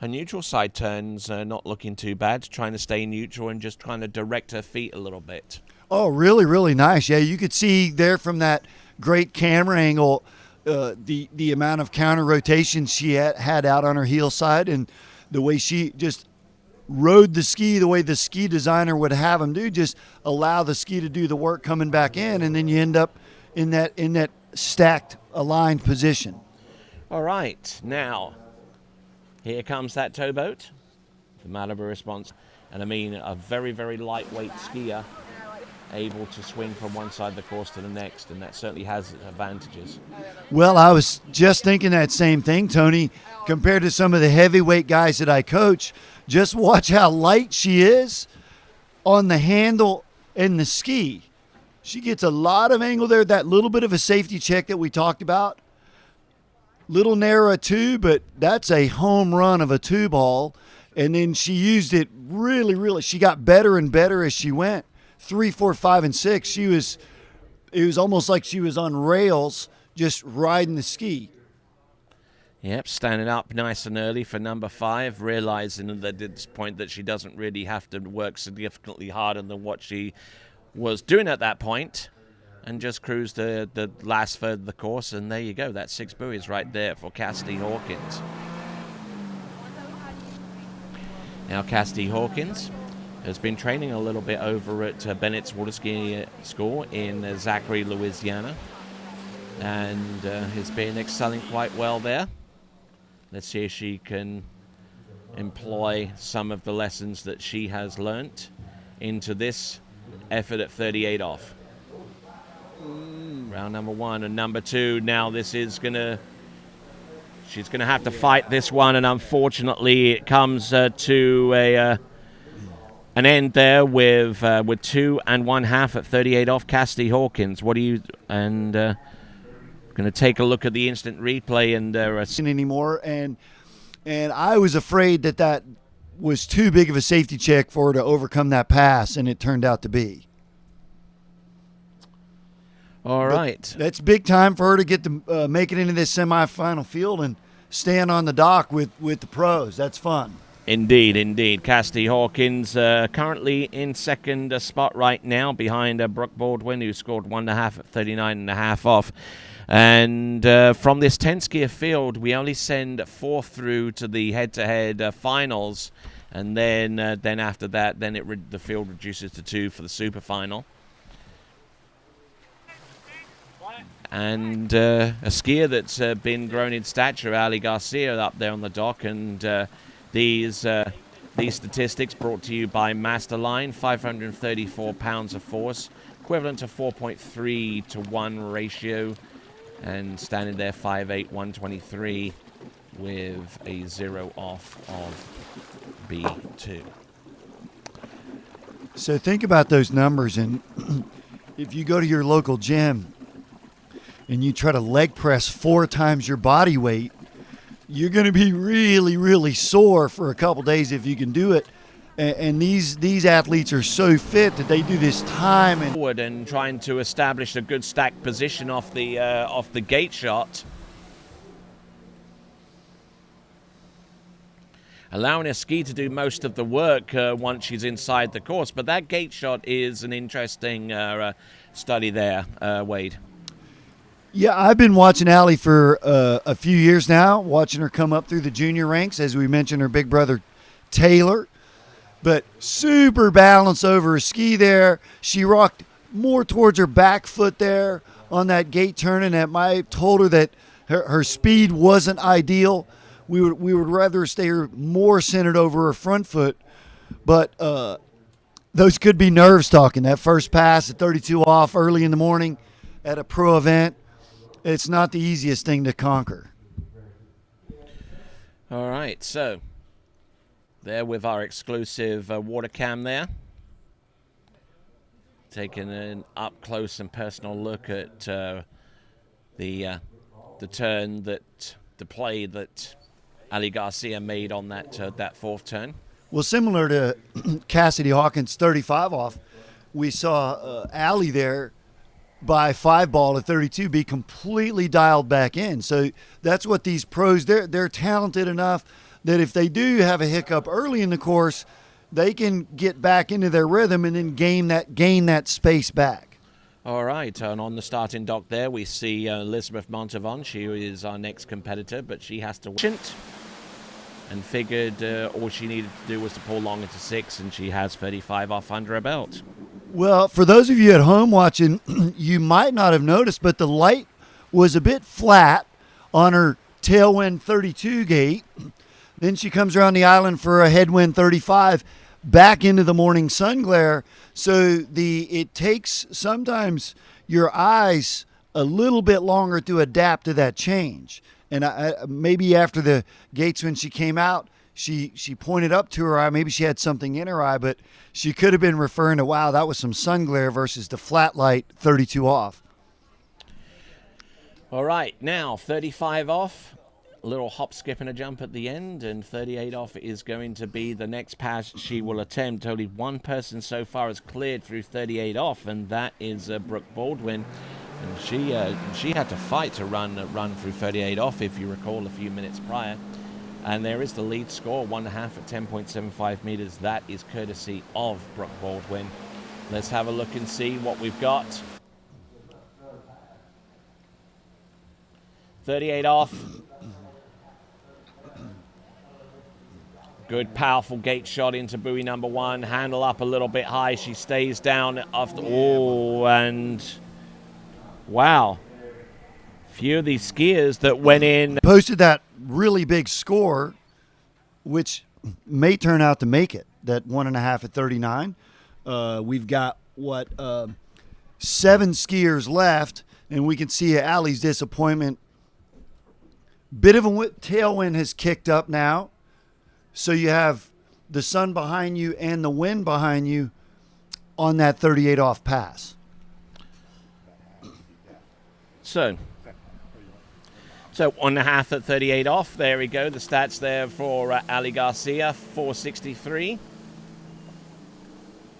her neutral side turn's not looking too bad, trying to stay neutral and just trying to direct her feet a little bit. Oh, really, really nice. Yeah, you could see there from that great camera angle the amount of counter rotation she had out on her heel side, and the way she just rode the ski the way the ski designer would have them do, just allow the ski to do the work coming back in, and then you end up in that stacked, aligned position. All right, now here comes that towboat, the Malibu Response, and I mean a very, very lightweight skier able to swing from one side of the course to the next, and that certainly has its advantages. Well, I was just thinking that same thing, Tony. Compared to some of the heavyweight guys that I coach, just watch how light she is on the handle and the ski. She gets a lot of angle there, that little bit of a safety check that we talked about. Little narrow a two, but that's a home run of a two ball. And then she used it really, really. She got better and better as she went. 3, 4, 5, and 6. It was almost like she was on rails just riding the ski. Yep, standing up nice and early for number 5, realizing that at this point that she doesn't really have to work significantly harder than what she was doing at that point, and just cruise the last third of the course, and there you go. That's 6 buoys right there for Cassidy Hawkins. Now Cassidy Hawkins has been training a little bit over at Bennett's Water Ski School in Zachary, Louisiana, and has been excelling quite well there. Let's see if she can employ some of the lessons that she has learnt into this effort at 38 off. Round number 1 and number 2. Now this is she's gonna have to fight this one, and unfortunately it comes to an end there with 2 1/2 at 38 off. Cassidy Hawkins, what do you going to take a look at the instant replay and anymore, and I was afraid that was too big of a safety check for her to overcome that pass, and it turned out to be. All right. That's big time for her to get to make it into this semifinal field and stand on the dock with the pros. That's fun. Indeed. Cassidy Hawkins currently in second spot right now behind Brooke Baldwin, who scored 1.5 at 39.5 off. And from this 10-skier field, we only send 4 through to the head-to-head finals, and then after that, the field reduces to 2 for the super final. And a skier that's been grown in stature, Ali Garcia, up there on the dock, and these statistics brought to you by Masterline. 534 pounds of force, equivalent to 4.3 to 1 ratio, and standing there 5'8", 123 with a 0 off of B2. So think about those numbers, and if you go to your local gym and you try to leg press 4 times your body weight, you're going to be really, really sore for a couple days if you can do it. And these athletes are so fit that they do this time and Forward and trying to establish a good stack position off the gate shot, allowing her ski to do most of the work once she's inside the course. But that gate shot is an interesting study there, Wade. Yeah, I've been watching Allie for a few years now, watching her come up through the junior ranks. As we mentioned, her big brother Taylor, but super balanced over her ski there. She rocked more towards her back foot there on that gate turn, and I told her that her speed wasn't ideal. We would rather stay more centered over her front foot, but those could be nerves talking. That first pass at 32 off early in the morning at a pro event, it's not the easiest thing to conquer. All right, so there with our exclusive water cam there. Taking an up close and personal look at the turn the play that Ali Garcia made on that fourth turn. Well, similar to Cassidy Hawkins' 35 off, we saw Ali there by 5 ball at 32 be completely dialed back in. So that's what these pros, they're talented enough that if they do have a hiccup early in the course, they can get back into their rhythm and then gain that space back. All right, and on the starting dock there, we see Elizabeth Montavon. She is our next competitor, but she has to and figured all she needed to do was to pull long into 6, and she has 35 off under her belt. Well, for those of you at home watching, you might not have noticed, but the light was a bit flat on her tailwind 32 gate. Then she comes around the island for a headwind 35, back into the morning sun glare. So it takes sometimes your eyes a little bit longer to adapt to that change. And maybe after the gates when she came out, she pointed up to her eye. Maybe she had something in her eye, but she could have been referring to, wow, that was some sun glare versus the flat light 32 off. All right, now 35 off. A little hop, skip, and a jump at the end, and 38 off is going to be the next pass she will attempt. Only one person so far has cleared through 38 off, and that is Brooke Baldwin. And she had to fight to run through 38 off, if you recall, a few minutes prior. And there is the lead score, 1.5 at 10.75 meters. That is courtesy of Brooke Baldwin. Let's have a look and see what we've got. 38 off. Good, powerful gate shot into buoy number 1. Handle up a little bit high. She stays down after. Oh, and wow. Few of these skiers that went in. Posted that really big score, which may turn out to make it, that 1.5 at 39. We've got, 7 skiers left, and we can see Allie's disappointment. Bit of a tailwind has kicked up now. So you have the sun behind you and the wind behind you on that 38 off pass. So 1.5 at 38 off. There we go. The stats there for Ali Garcia, 463.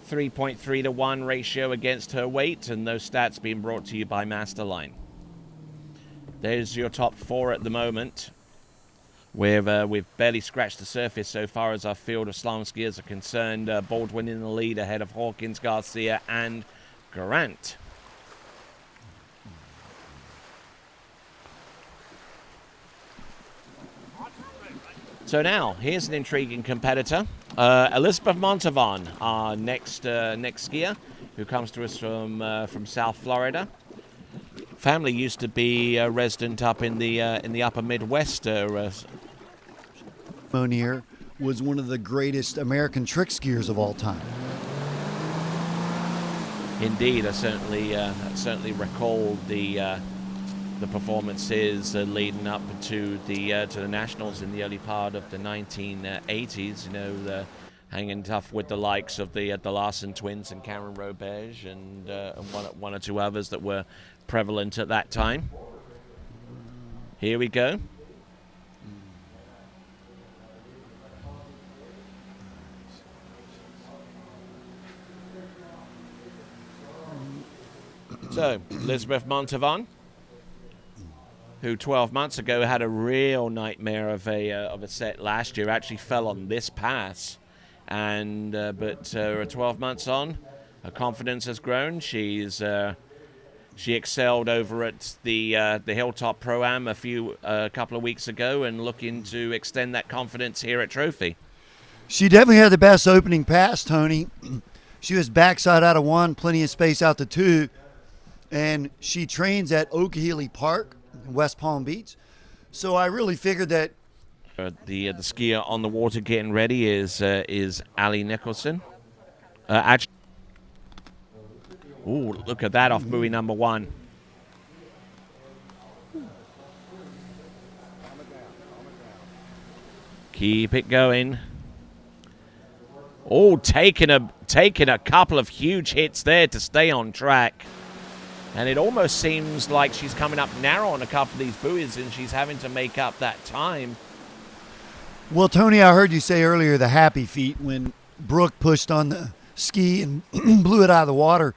3.3 to 1 ratio against her weight, and those stats being brought to you by Masterline. There's your top 4 at the moment. We've barely scratched the surface so far as our field of slalom skiers are concerned. Baldwin in the lead ahead of Hawkins, Garcia, and Grant. So now, here's an intriguing competitor. Elizabeth Montavon, our next skier, who comes to us from South Florida. Family used to be a resident up in the upper Midwest. Monier was one of the greatest American trick skiers of all time. Indeed, I certainly recall the performances leading up to the Nationals in the early part of the 1980s. You know, hanging tough with the likes of the Larson twins and Karen Roberge and one or two others that were prevalent at that time. Here we go. So, Elizabeth Montavon, who 12 months ago had a real nightmare of a set last year, actually fell on this pass, and but 12 months on, her confidence has grown. She excelled over at the Hilltop Pro-Am a couple of weeks ago, and looking to extend that confidence here at Trophy. She definitely had the best opening pass, Tony. She was backside out of 1, plenty of space out to 2. And she trains at Okeechobee Park in West Palm Beach. So I really figured that the skier on the water getting ready is Ali Nicholson. Ooh, look at that off buoy number 1. Keep it going. Oh, taking a couple of huge hits there to stay on track. And it almost seems like she's coming up narrow on a couple of these buoys, and she's having to make up that time. Well, Tony, I heard you say earlier the happy feet when Brooke pushed on the ski and blew it out of the water.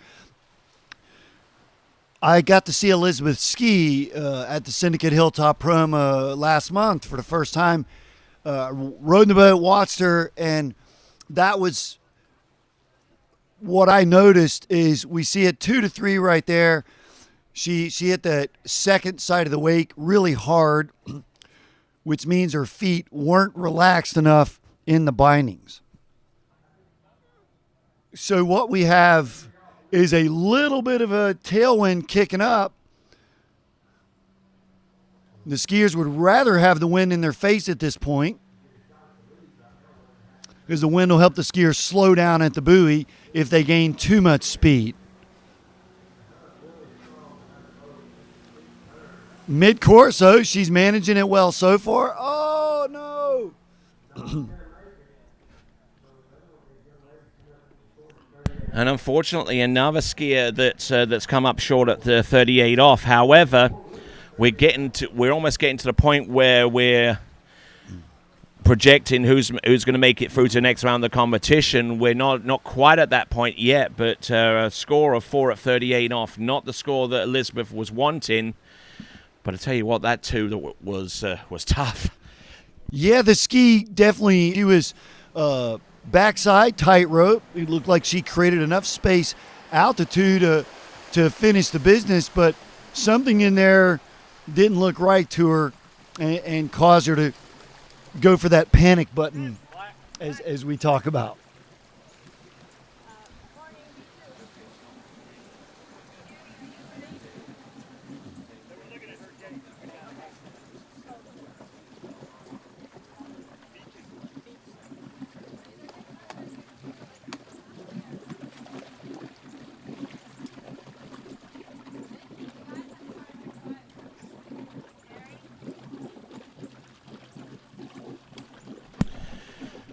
I got to see Elizabeth ski at the Syndicate Hilltop Prom last month for the first time. Rode in the boat, watched her, and that was what I noticed. Is we see it 2 to 3 right there. She hit the second side of the wake really hard, which means her feet weren't relaxed enough in the bindings. So what we have is a little bit of a tailwind kicking up. The skiers would rather have the wind in their face at this point, because the wind will help the skiers slow down at the buoy if they gain too much speed. Mid-course, though, she's managing it well so far. Oh, no. And unfortunately, another skier that's come up short at the 38 off. However, we're almost getting to the point where we're projecting who's going to make it through to the next round of the competition. We're not quite at that point yet, but a score of 4 at 38 off, not the score that Elizabeth was wanting. But I tell you what, that too was tough. Yeah, the ski definitely. She was backside tightrope. It looked like she created enough space, altitude to finish the business, but something in there didn't look right to her and caused her to go for that panic button, as we talk about.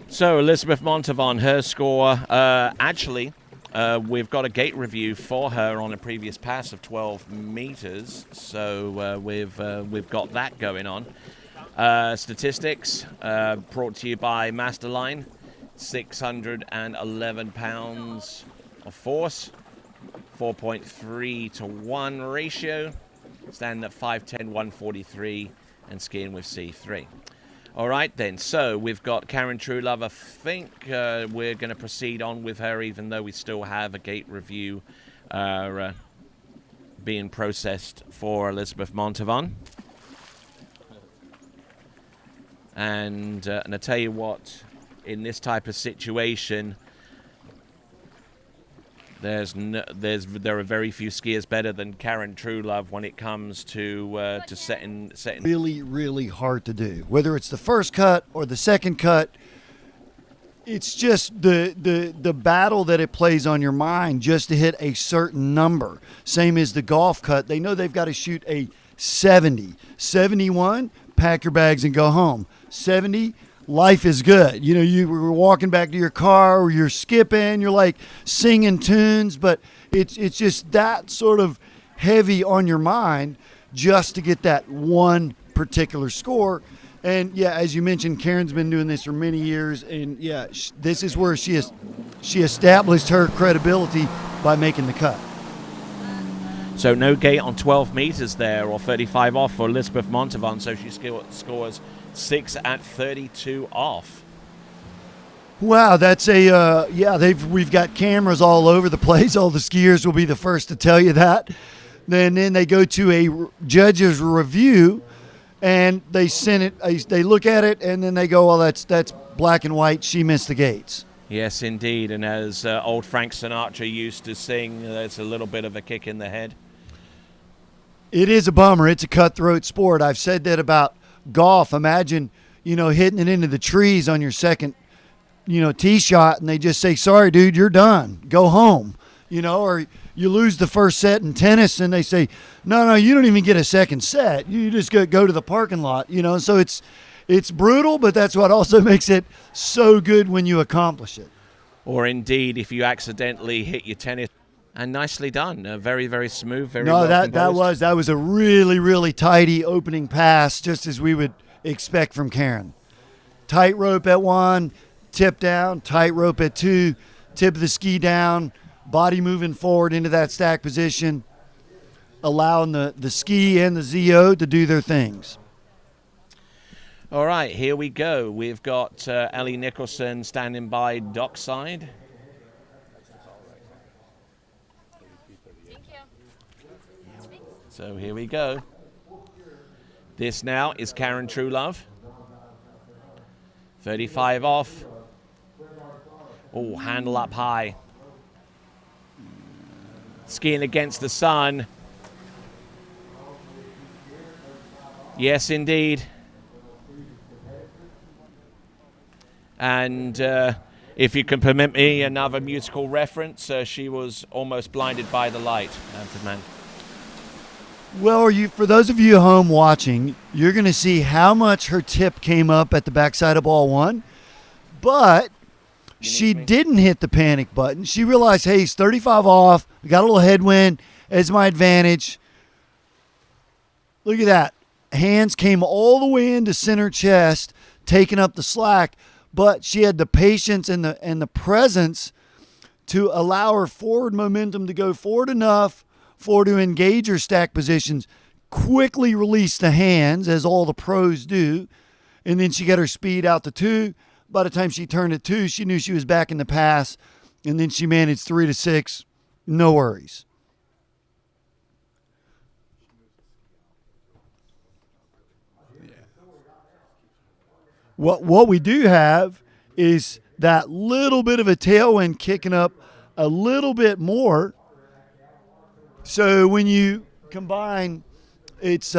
So Elizabeth Montavon, her score, actually, we've got a gate review for her on a previous pass of 12 meters, so we've got that going on. Statistics brought to you by Masterline, 611 pounds of force, 4.3 to 1 ratio, standing at 5'10", 143, and skiing with C3. All right, then. So we've got Karen Truelove. I think we're going to proceed on with her, even though we still have a gate review being processed for Elizabeth Montavon. And I tell you what, in this type of situation, there are very few skiers better than Karen Truelove when it comes to setting. Really, really hard to do. Whether it's the first cut or the second cut, it's just the battle that it plays on your mind just to hit a certain number. Same as the golf cut. They know they've got to shoot a 70. 71, pack your bags and go home. 70, life is good. You know, you were walking back to your car or you're skipping, you're like singing tunes, but it's just that sort of heavy on your mind just to get that one particular score. And yeah, as you mentioned, Karen's been doing this for many years, and yeah, this is where she established her credibility by making the cut. So no gate on 12 meters there, or 35 off for Elizabeth Montavon. So she scores 6 at 32 off. Wow, that's a we've got cameras all over the place. All the skiers will be the first to tell you that. Then they go to a judge's review, and they send it. They look at it, and then they go, "Well, that's black and white. She missed the gates." Yes, indeed. And as old Frank Sinatra used to sing, there's a little bit of a kick in the head. It is a bummer. It's a cutthroat sport. I've said that about golf. Imagine, hitting it into the trees on your second, tee shot, and they just say, "Sorry, dude, you're done. Go home." Or you lose the first set in tennis, and they say, "No, you don't even get a second set. You just go to the parking lot." So it's brutal, but that's what also makes it so good when you accomplish it. Or indeed, if you accidentally hit your tennis. And nicely done. Very, very smooth. Very well composed. that was a really, really tidy opening pass, just as we would expect from Karen. Tightrope at 1, tip down. Tightrope at 2, tip of the ski down. Body moving forward into that stack position, allowing the ski and the ZO to do their things. All right, here we go. We've got Ellie Nicholson standing by dockside. So here we go. This now is Karen Truelove. 35 off. Oh, handle up high. Skiing against the sun. Yes, indeed. And if you can permit me another musical reference, she was almost blinded by the light, Manfred Mann. Well, for those of you at home watching, you're going to see how much her tip came up at the backside of ball 1, but she didn't hit the panic button. She realized, hey, it's 35 off. I got a little headwind as my advantage. Look at that. Hands came all the way into center chest, taking up the slack, but she had the patience and the presence to allow her forward momentum to go forward enough for her to engage her stack positions, quickly release the hands, as all the pros do, and then she got her speed out to 2. By the time she turned at 2, she knew she was back in the pass, and then she managed 3 to 6. No worries. What we do have is that little bit of a tailwind kicking up a little bit more. So when you combine it's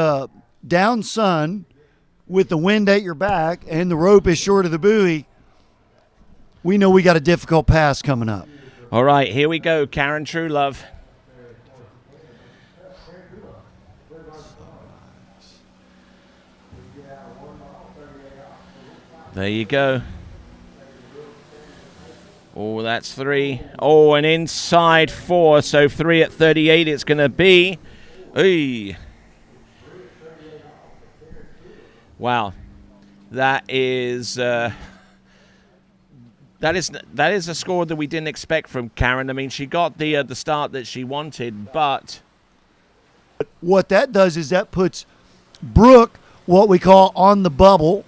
down sun with the wind at your back and the rope is short of the buoy, we know we got a difficult pass coming up. All right, here we go, Karen Truelove. There you go. Oh, that's 3. Oh, an inside 4. So 3 at 38 it's going to be. Hey. Wow. That is a score that we didn't expect from Karen. I mean, she got the start that she wanted, but what that does is that puts Brooke, what we call on the bubble,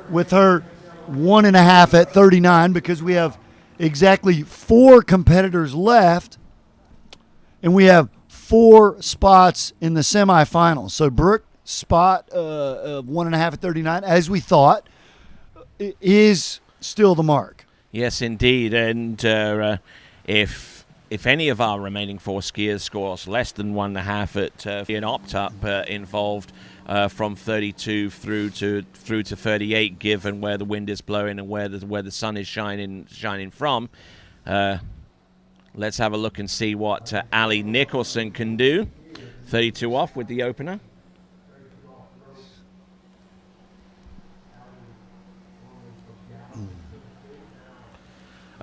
with her 1.5 at 39, because we have exactly 4 competitors left, and we have 4 spots in the semifinals. So Brooke spot of 1.5 at 39, as we thought, is still the mark. Yes, indeed. And if any of our remaining 4 skiers scores less than 1.5 at an opt-up involved, from 32 through to 38, given where the wind is blowing and where the sun is shining from. Let's have a look and see what Ali Nicholson can do. 32 off with the opener.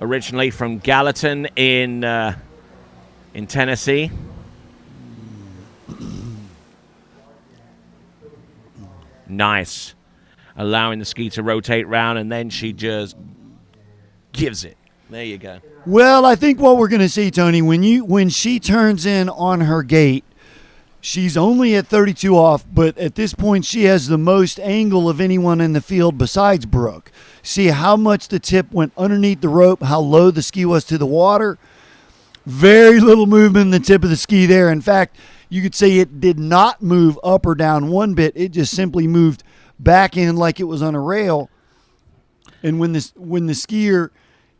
Originally from Gallatin in Tennessee. Nice. Allowing the ski to rotate round, and then she just gives it. There you go. Well, I think what we're going to see, Tony, when she turns in on her gate, she's only at 32 off, but at this point she has the most angle of anyone in the field besides Brooke. See how much the tip went underneath the rope, how low the ski was to the water. Very little movement in the tip of the ski there. In fact, you could say it did not move up or down one bit. It just simply moved back in like it was on a rail. And when the skier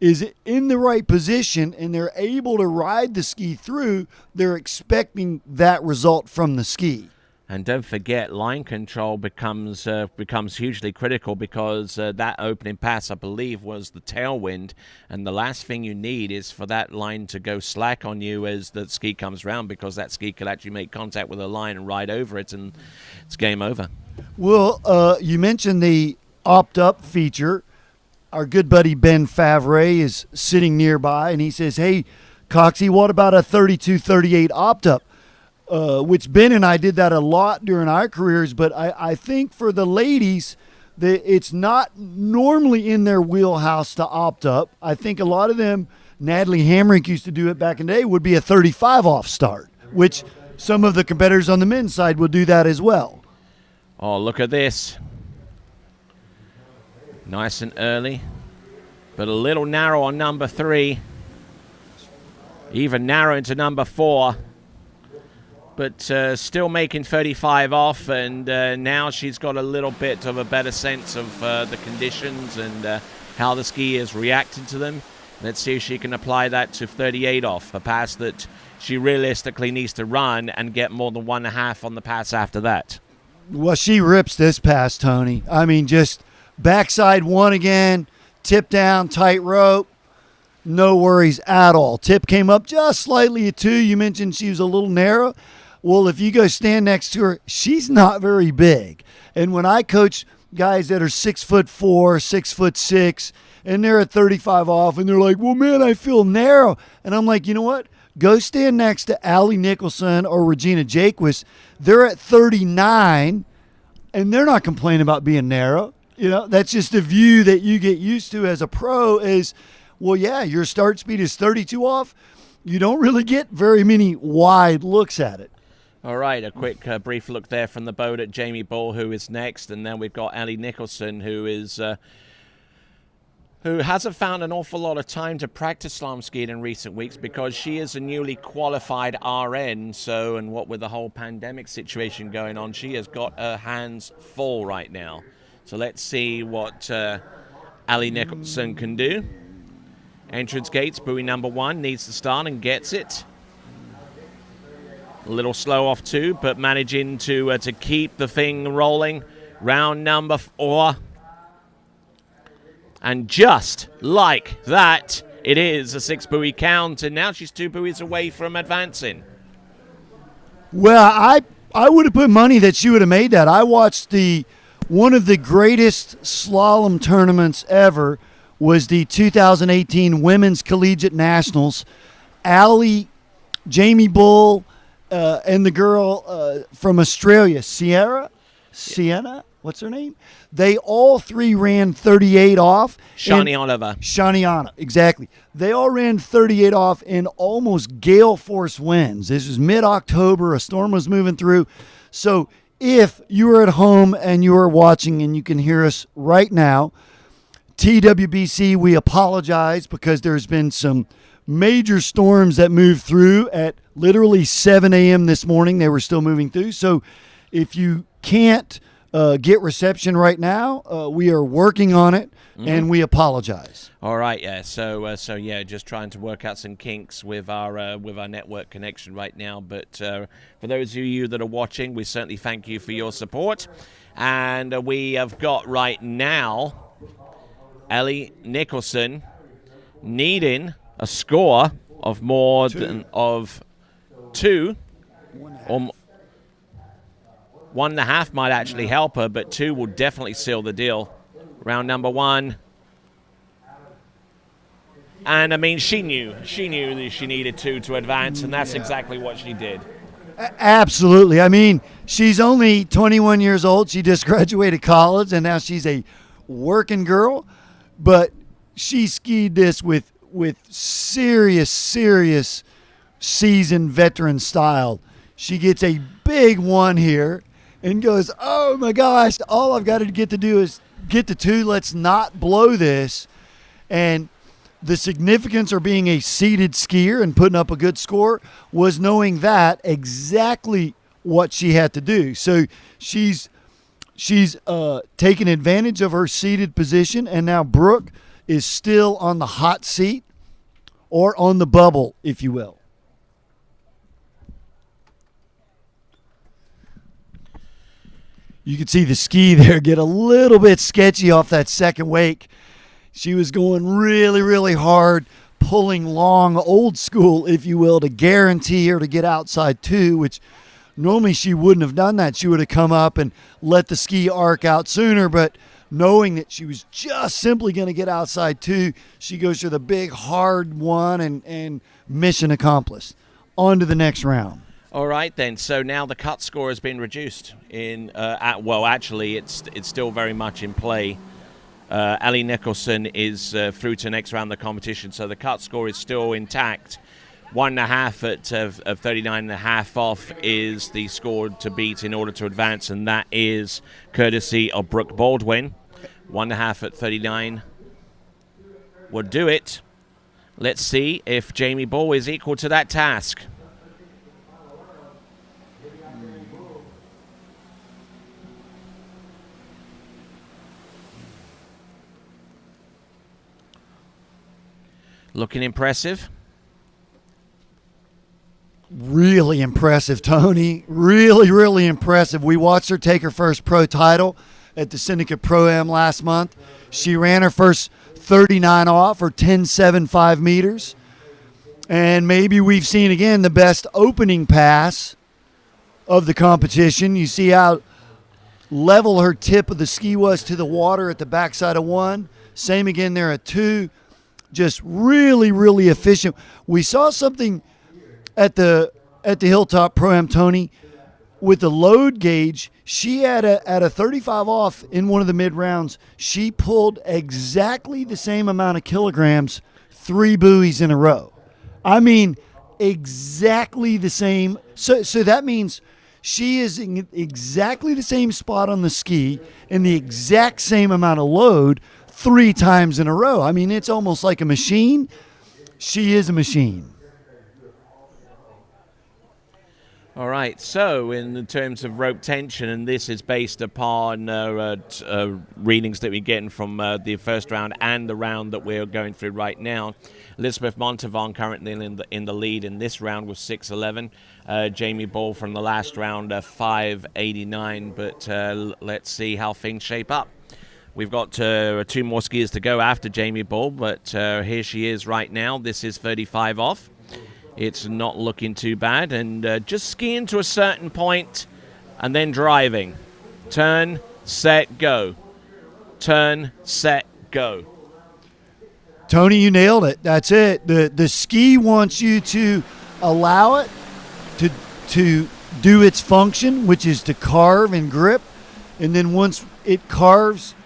is in the right position and they're able to ride the ski through, they're expecting that result from the ski. And don't forget, line control becomes hugely critical, because that opening pass, I believe, was the tailwind, and the last thing you need is for that line to go slack on you as the ski comes round, because that ski could actually make contact with the line and ride over it, and it's game over. Well, you mentioned the opt-up feature. Our good buddy Ben Favre is sitting nearby, and he says, "Hey, Coxie, what about a 32-38 opt-up?" Which Ben and I did that a lot during our careers, but I think for the ladies, it's not normally in their wheelhouse to opt up. I think a lot of them, Natalie Hamrick used to do it back in the day, would be a 35 off start, which some of the competitors on the men's side will do that as well. Oh, look at this. Nice and early, but a little narrow on number 3. Even narrow into number 4. But still making 35 off, and now she's got a little bit of a better sense of the conditions and how the ski is reacting to them. Let's see if she can apply that to 38 off, a pass that she realistically needs to run and get more than 1.5 on the pass after that. Well, she rips this pass, Tony. I mean, just backside 1 again, tip down, tight rope. No worries at all. Tip came up just slightly at 2. You mentioned she was a little narrow. Well, if you go stand next to her, she's not very big. And when I coach guys that are 6'4", 6'6", and they're at 35 off, and they're like, "Well, man, I feel narrow," and I'm like, you know what? Go stand next to Ali Nicholson or Regina Jaquist. They're at 39, and they're not complaining about being narrow. You know, that's just a view that you get used to as a pro. Is, well, yeah, your start speed is 32 off. You don't really get very many wide looks at it. All right, a quick brief look there from the boat at Jamie Ball, who is next, and then we've got Ali Nicholson, who hasn't found an awful lot of time to practice slalom skiing in recent weeks, because she is a newly qualified RN. So, and what with the whole pandemic situation going on, she has got her hands full right now. So let's see what Ali Nicholson can do. Entrance gates, buoy number 1, needs to start and gets it. A little slow off 2, but managing to keep the thing rolling. Round number 4. And just like that, it is a 6 buoy count, and now she's 2 buoys away from advancing. Well, I would have put money that she would have made that. I watched one of the greatest slalom tournaments ever was the 2018 Women's Collegiate Nationals. Jamie Bull, and the girl from Australia, Sienna, what's her name? They all 3 ran 38 off. Shani Oliver. Shaniana, exactly. They all ran 38 off in almost gale force winds. This was mid-October. A storm was moving through. So if you are at home and you are watching and you can hear us right now, TWBC, we apologize, because there's been some major storms that moved through at literally 7 a.m. this morning. They were still moving through. So if you can't get reception right now, we are working on it. and we apologize. All right, yeah. So yeah, just trying to work out some kinks with our network connection right now. But for those of you that are watching, we certainly thank you for your support. And we have got right now Ellie Nicholson needing a score of more than of 2, or 1.5 might actually help her, but 2 will definitely seal the deal. Round number 1. And I mean, she knew that she needed 2 to advance, and that's exactly what she did. Absolutely. I mean, she's only 21 years old. She just graduated college, and now she's a working girl. But she skied this with serious seasoned veteran style. She gets a big 1 here and goes, oh my gosh, all I've got to get to do is get to 2. Let's not blow this. And the significance of being a seated skier and putting up a good score was knowing that exactly what she had to do. So she's taken advantage of her seated position, and now Brooke is still on the hot seat, or on the bubble, if you will. You can see the ski there get a little bit sketchy off that second wake. She was going really hard, pulling long, old school, if you will, to guarantee her to get outside 2, which normally she wouldn't have done that. She would have come up and let the ski arc out sooner, but knowing that she was just simply going to get outside 2, she goes for the big, hard 1, and mission accomplished. On to the next round. All right, then. So now the cut score has been reduced. Actually, it's still very much in play. Ali Nicholson is through to next round of the competition, so the cut score is still intact. 1.5 of 39.5 off is the score to beat in order to advance, and that is courtesy of Brooke Baldwin. 1.5 at 39 will do it. Let's see if Jamie Ball is equal to that task. Looking impressive. Really impressive, Tony. Really impressive. We watched her take her first pro title at the Syndicate Pro-Am last month. She ran her first 39 off, or 10.75 meters. And maybe we've seen, again, the best opening pass of the competition. You see how level her tip of the ski was to the water at the backside of 1. Same again there at 2. Just really efficient. We saw something at the Hilltop Pro-Am, Tony, with the load gauge. She had at a 35 off in one of the mid rounds. She pulled exactly the same amount of kilograms, 3 buoys in a row. I mean, exactly the same. So that means she is in exactly the same spot on the ski and the exact same amount of load 3 times in a row. I mean, it's almost like a machine. She is a machine. All right, so in terms of rope tension, and this is based upon readings that we're getting from the first round and the round that we're going through right now. Elizabeth Montavon currently in the lead in this round with 6.11. Jamie Ball from the last round, 5.89. But let's see how things shape up. We've got 2 more skiers to go after Jamie Ball, but here she is right now. This is 35 off. It's not looking too bad, and just skiing to a certain point and then driving. Turn, set, go. Turn, set, go. Tony, you nailed it. That's it. The ski wants you to allow it to do its function, which is to carve and grip, and then once it carves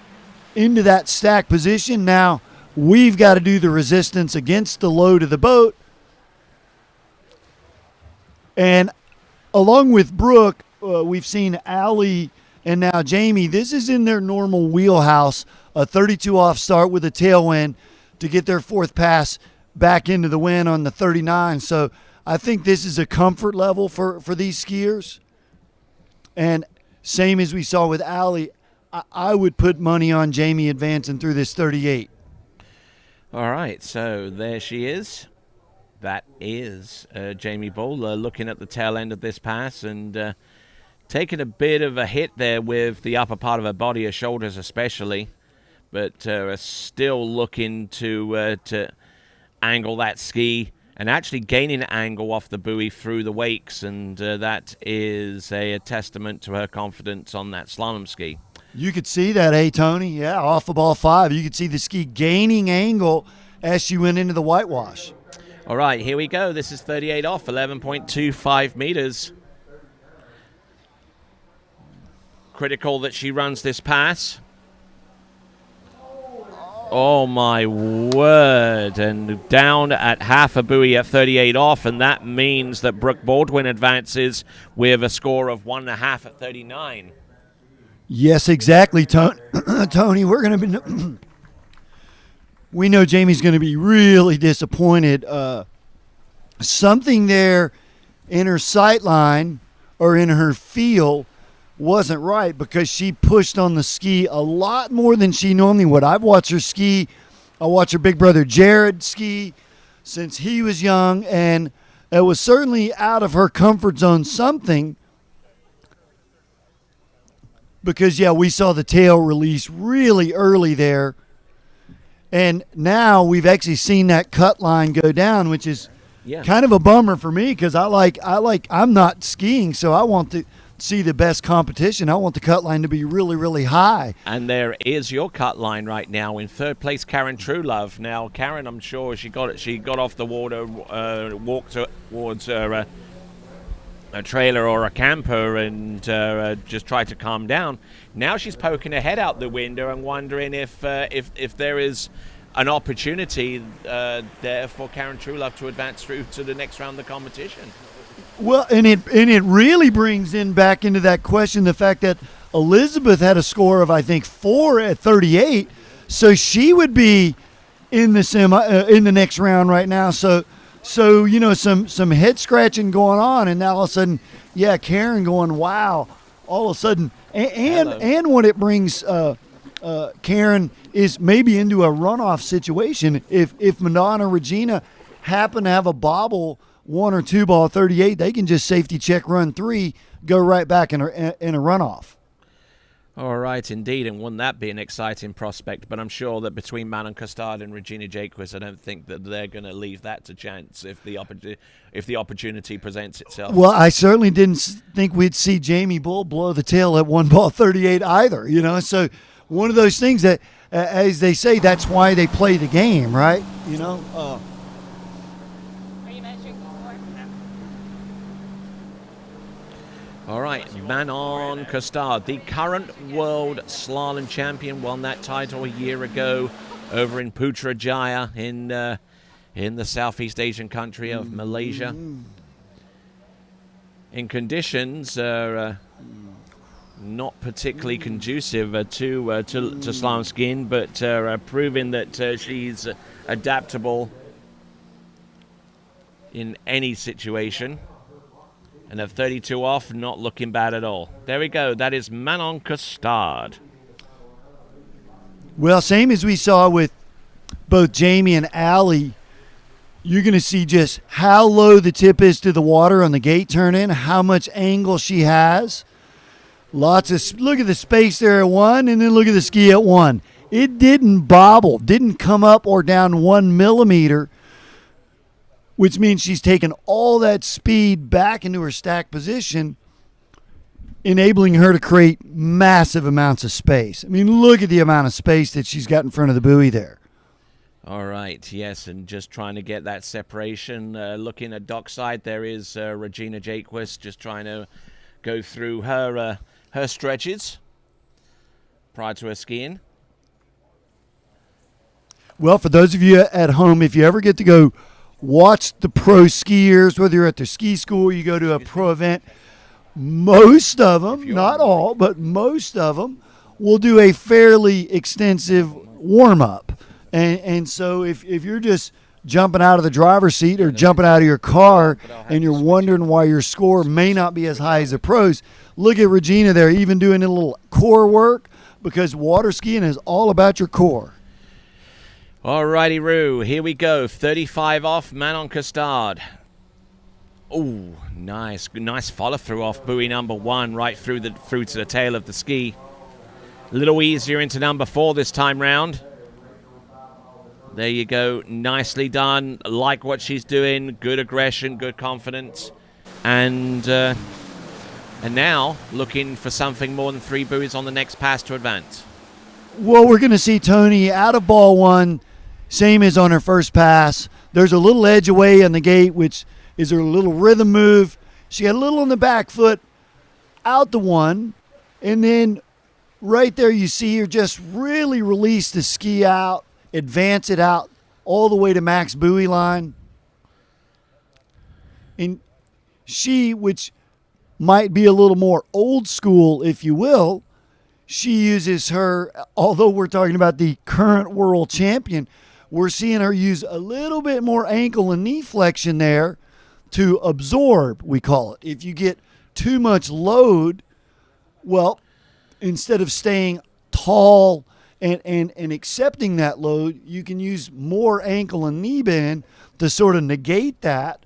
into that stack position, now we've got to do the resistance against the load of the boat. And along with Brooke, we've seen Allie and now Jamie. This is in their normal wheelhouse, a 32 off start with a tailwind to get their 4th pass back into the wind on the 39. So I think this is a comfort level for these skiers. And same as we saw with Allie, I would put money on Jamie advancing through this 38. All right, so there she is. That is Jamie Bull looking at the tail end of this pass and taking a bit of a hit there with the upper part of her body, her shoulders especially, but still looking to angle that ski and actually gaining angle off the buoy through the wakes, and that is a testament to her confidence on that slalom ski. You could see that, hey, Tony? Yeah, off the ball 5. You could see the ski gaining angle as she went into the whitewash. All right, here we go. This is 38 off, 11.25 meters. Critical that she runs this pass. Oh, my word. And down at half a buoy at 38 off, and that means that Brooke Baldwin advances with a score of 1.5 at 39. Yes, exactly, Tony. We're going to be... we know Jamie's going to be really disappointed. Something there in her sight line or in her feel wasn't right, because she pushed on the ski a lot more than she normally would. I've watched her ski. I watched her big brother Jared ski since he was young, and it was certainly out of her comfort zone something, because, yeah, we saw the tail release really early there. And now we've actually seen that cut line go down, which is kind of a bummer for me, because I'm not skiing, so I want to see the best competition. I want the cut line to be really, really high. And there is your cut line right now. In third place, Karen Truelove. Now, Karen, I'm sure she got off the water, walked towards a trailer or a camper, and just tried to calm down. Now she's poking her head out the window and wondering if there is an opportunity there for Karen Truelove to advance through to the next round of the competition. Well, and it really brings back into that question the fact that Elizabeth had a score of, I think, 4 at 38, so she would be in the in the next round right now. So you know, some head scratching going on, and now all of a sudden, yeah, Karen going, wow, all of a sudden, and what it brings Karen is maybe into a runoff situation. If Madonna Regina happen to have a bobble 1 or 2 ball 38, they can just safety check run 3, go right back in a runoff. All right, indeed, and wouldn't that be an exciting prospect? But I'm sure that between Manon Costard and Regina Jaquist, I don't think that they're going to leave that to chance if the opportunity presents itself. Well, I certainly didn't think we'd see Jamie Bull blow the tail at 1 ball 38 either, you know. So one of those things that, as they say, that's why they play the game, right? You know. All right, Manon Costard, the current world slalom champion, won that title a year ago over in Putrajaya in the Southeast Asian country of Malaysia. In conditions not particularly conducive to slalom skiing, but proving that she's adaptable in any situation. And at 32 off, not looking bad at all. There we go. That is Manon Costard. Well, same as we saw with both Jamie and Allie, you're going to see just how low the tip is to the water on the gate turn in, how much angle she has. Look at the space there at 1, and then look at the ski at 1. It didn't bobble, didn't come up or down 1 millimeter, which means she's taken all that speed back into her stack position, enabling her to create massive amounts of space. I mean, look at the amount of space that she's got in front of the buoy there. All right, yes, and just trying to get that separation. Looking at dockside, there is Regina Jaquist just trying to go through her stretches prior to her skiing. Well, for those of you at home, if you ever get to go watch the pro skiers, whether you're at their ski school or you go to a pro event, most of them, not all, but most of them will do a fairly extensive warm-up. And so if you're just jumping out of the driver's seat or jumping out of your car and you're wondering why your score may not be as high as the pros, look at Regina there, even doing a little core work, because water skiing is all about your core. Alrighty, Roo. Here we go. 35 off, Manon Costard. Oh, nice follow through off buoy number 1, right through to the tail of the ski. A little easier into number 4 this time round. There you go. Nicely done. Like what she's doing. Good aggression, good confidence. And now looking for something more than 3 buoys on the next pass to advance. Well, we're going to see Tony out of ball 1, same as on her first pass. There's a little edge away on the gate, which is her little rhythm move. She got a little on the back foot, out the 1, and then right there you see her just really release the ski out, advance it out all the way to max buoy line. And she, which might be a little more old school, if you will, she uses her, although we're talking about the current world champion, we're seeing her use a little bit more ankle and knee flexion there to absorb, we call it. If you get too much load, well, instead of staying tall and accepting that load, you can use more ankle and knee bend to sort of negate that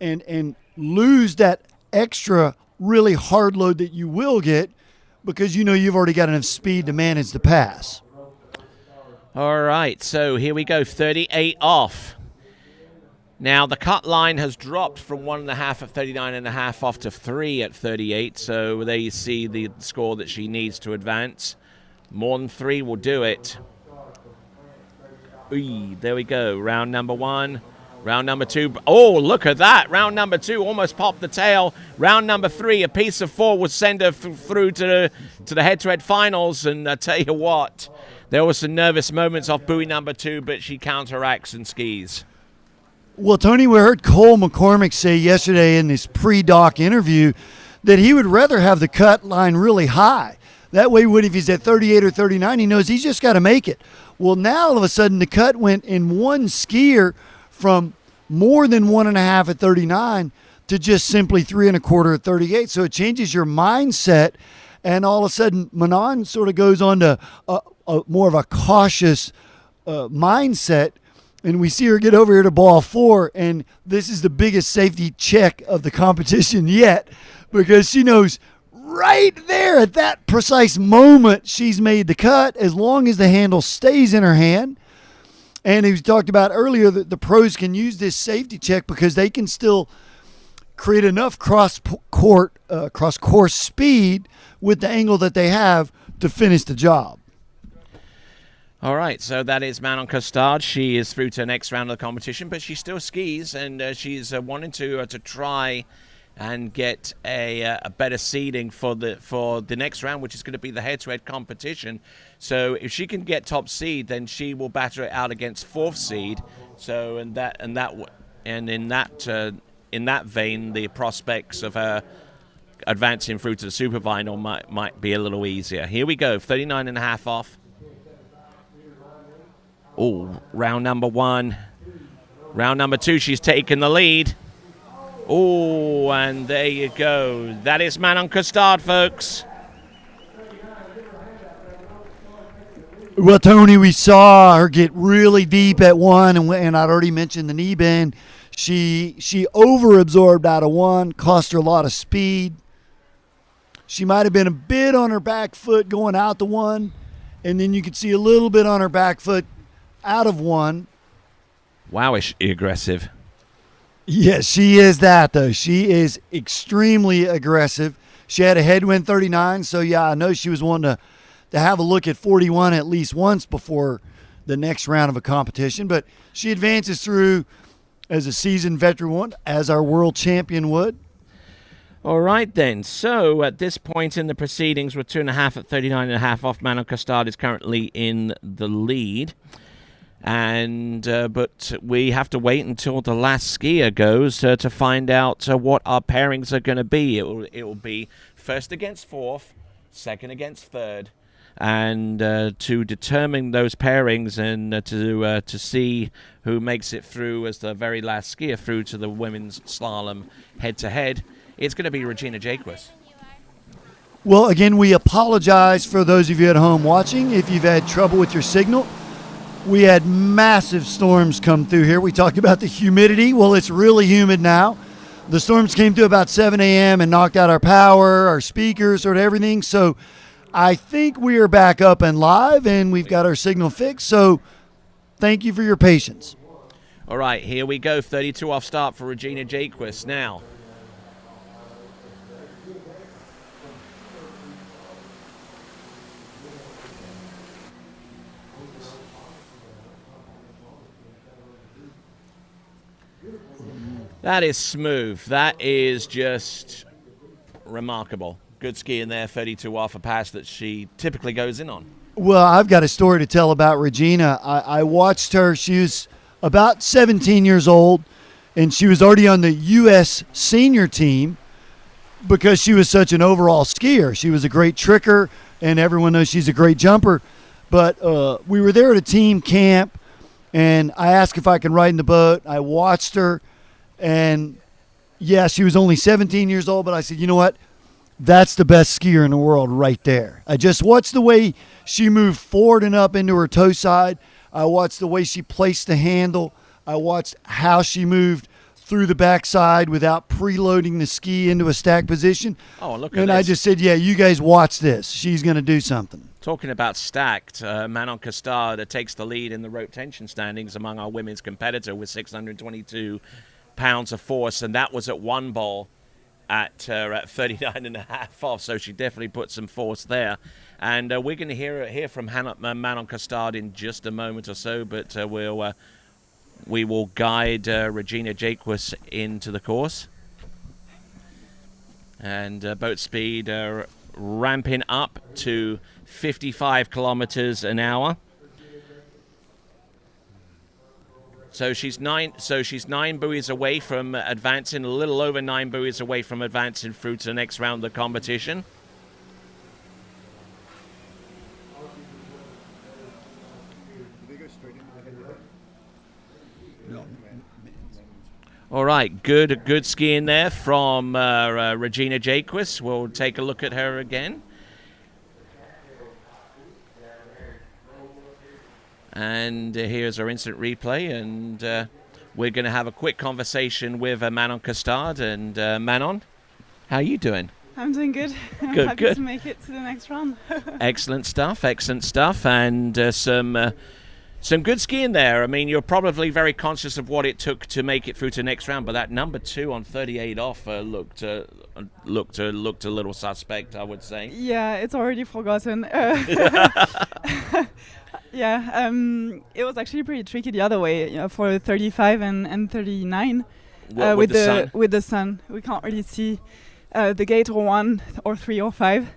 and lose that extra really hard load that you will get because you know you've already got enough speed to manage the pass. All right, so here we go, 38 off. Now, the cut line has dropped from 1.5 at 39.5 off to 3 at 38, so there you see the score that she needs to advance. More than 3 will do it. Ooh, there we go, round number 1. Round number 2, oh, look at that. Round number 2 almost popped the tail. Round number 3, a piece of 4 will send her through to the head-to-head finals, and I tell you what, there were some nervous moments off buoy number 2, but she counteracts and skis. Well, Tony, we heard Cole McCormick say yesterday in this pre-doc interview that he would rather have the cut line really high. That way, if he's at 38 or 39, he knows he's just got to make it. Well, now all of a sudden the cut went in one skier from more than 1.5 at 39 to just simply 3 1/4 at 38. So it changes your mindset, and all of a sudden Manon sort of goes on to more of a cautious mindset. And we see her get over here to ball 4, and this is the biggest safety check of the competition yet because she knows right there at that precise moment she's made the cut as long as the handle stays in her hand. And as we talked about earlier, that the pros can use this safety check because they can still create enough cross-course speed with the angle that they have to finish the job. All right, so that is Manon Costard. She is through to the next round of the competition, but she still skis, and she's wanting to try and get a better seeding for the next round, which is going to be the head-to-head competition. So if she can get top seed, then she will batter it out against 4th seed. So in that vein, the prospects of her advancing through to the super final might be a little easier. Here we go, 39.5 off. Oh, round number 1. Round number 2, she's taken the lead. Oh, and there you go. That is Manon Costard, folks. Well, Tony, we saw her get really deep at 1, and I'd already mentioned the knee bend. She over-absorbed out of 1, cost her a lot of speed. She might have been a bit on her back foot going out to 1, and then you could see a little bit on her back foot out of 1. Wow, is she aggressive? Yes, she is that, though. She is extremely aggressive. She had a headwind 39, so yeah, I know she was wanting to have a look at 41 at least once before the next round of a competition, but she advances through as a seasoned veteran would, as our world champion would. All right, then. So at this point in the proceedings, we're 2.5 at 39.5 off. Manon Costard is currently in the lead. And but we have to wait until the last skier goes to find out what our pairings are going to be. It will be first against 4th, second against 3rd, and to determine those pairings and to see who makes it through as the very last skier through to the women's slalom head-to-head, it's going to be Regina Jaquist. Well, again, we apologize for those of you at home watching if you've had trouble with your signal. We had massive storms come through here. We talked about the humidity. Well, it's really humid now. The storms came through about 7 a.m. and knocked out our power, our speakers, sort of everything. So I think we are back up and live, and we've got our signal fixed. So thank you for your patience. All right, here we go. 32 off start for Regina Jaquist now. That is smooth. That is just remarkable. Good ski in there, 32 off a pass that she typically goes in on. Well, I've got a story to tell about Regina. I watched her. She was about 17 years old, and she was already on the U.S. senior team because she was such an overall skier. She was a great tricker, and everyone knows she's a great jumper. But we were there at a team camp, and I asked if I could ride in the boat. I watched her, and, yeah, she was only 17 years old, but I said, you know what? That's the best skier in the world right there. I just watched the way she moved forward and up into her toe side. I watched the way she placed the handle. I watched how she moved through the backside without preloading the ski into a stack position. Oh, look at and this. I just said, yeah, you guys watch this. She's going to do something. Talking about stacked, Manon Costard takes the lead in the rope tension standings among our women's competitor with 622 pounds of force, and that was at one ball at 39.5 off, so she definitely put some force there. And we're going to hear from Manon Costard in just a moment or so, but we will guide Regina Jaquist into the course. And boat speed ramping up to 55 kilometers an hour. So she's nine buoys away from advancing, a little over 9 buoys away from advancing through to the next round of the competition. All right, good skiing there from Regina Jaquist. We'll take a look at her again. And here's our instant replay, and we're going to have a quick conversation with Manon Costard. And Manon, how are you doing? I'm doing good. I'm Good, happy good. to make it to the next round. Excellent stuff, and some good skiing there. I mean, you're probably very conscious of what it took to make it through to the next round, but that number 2 on 38 off looked a little suspect, I would say. Yeah, it's already forgotten. Yeah, it was actually pretty tricky the other way, for 35 and 39. With the sun? With the sun, we can't really see the gate or 1 or 3 or 5.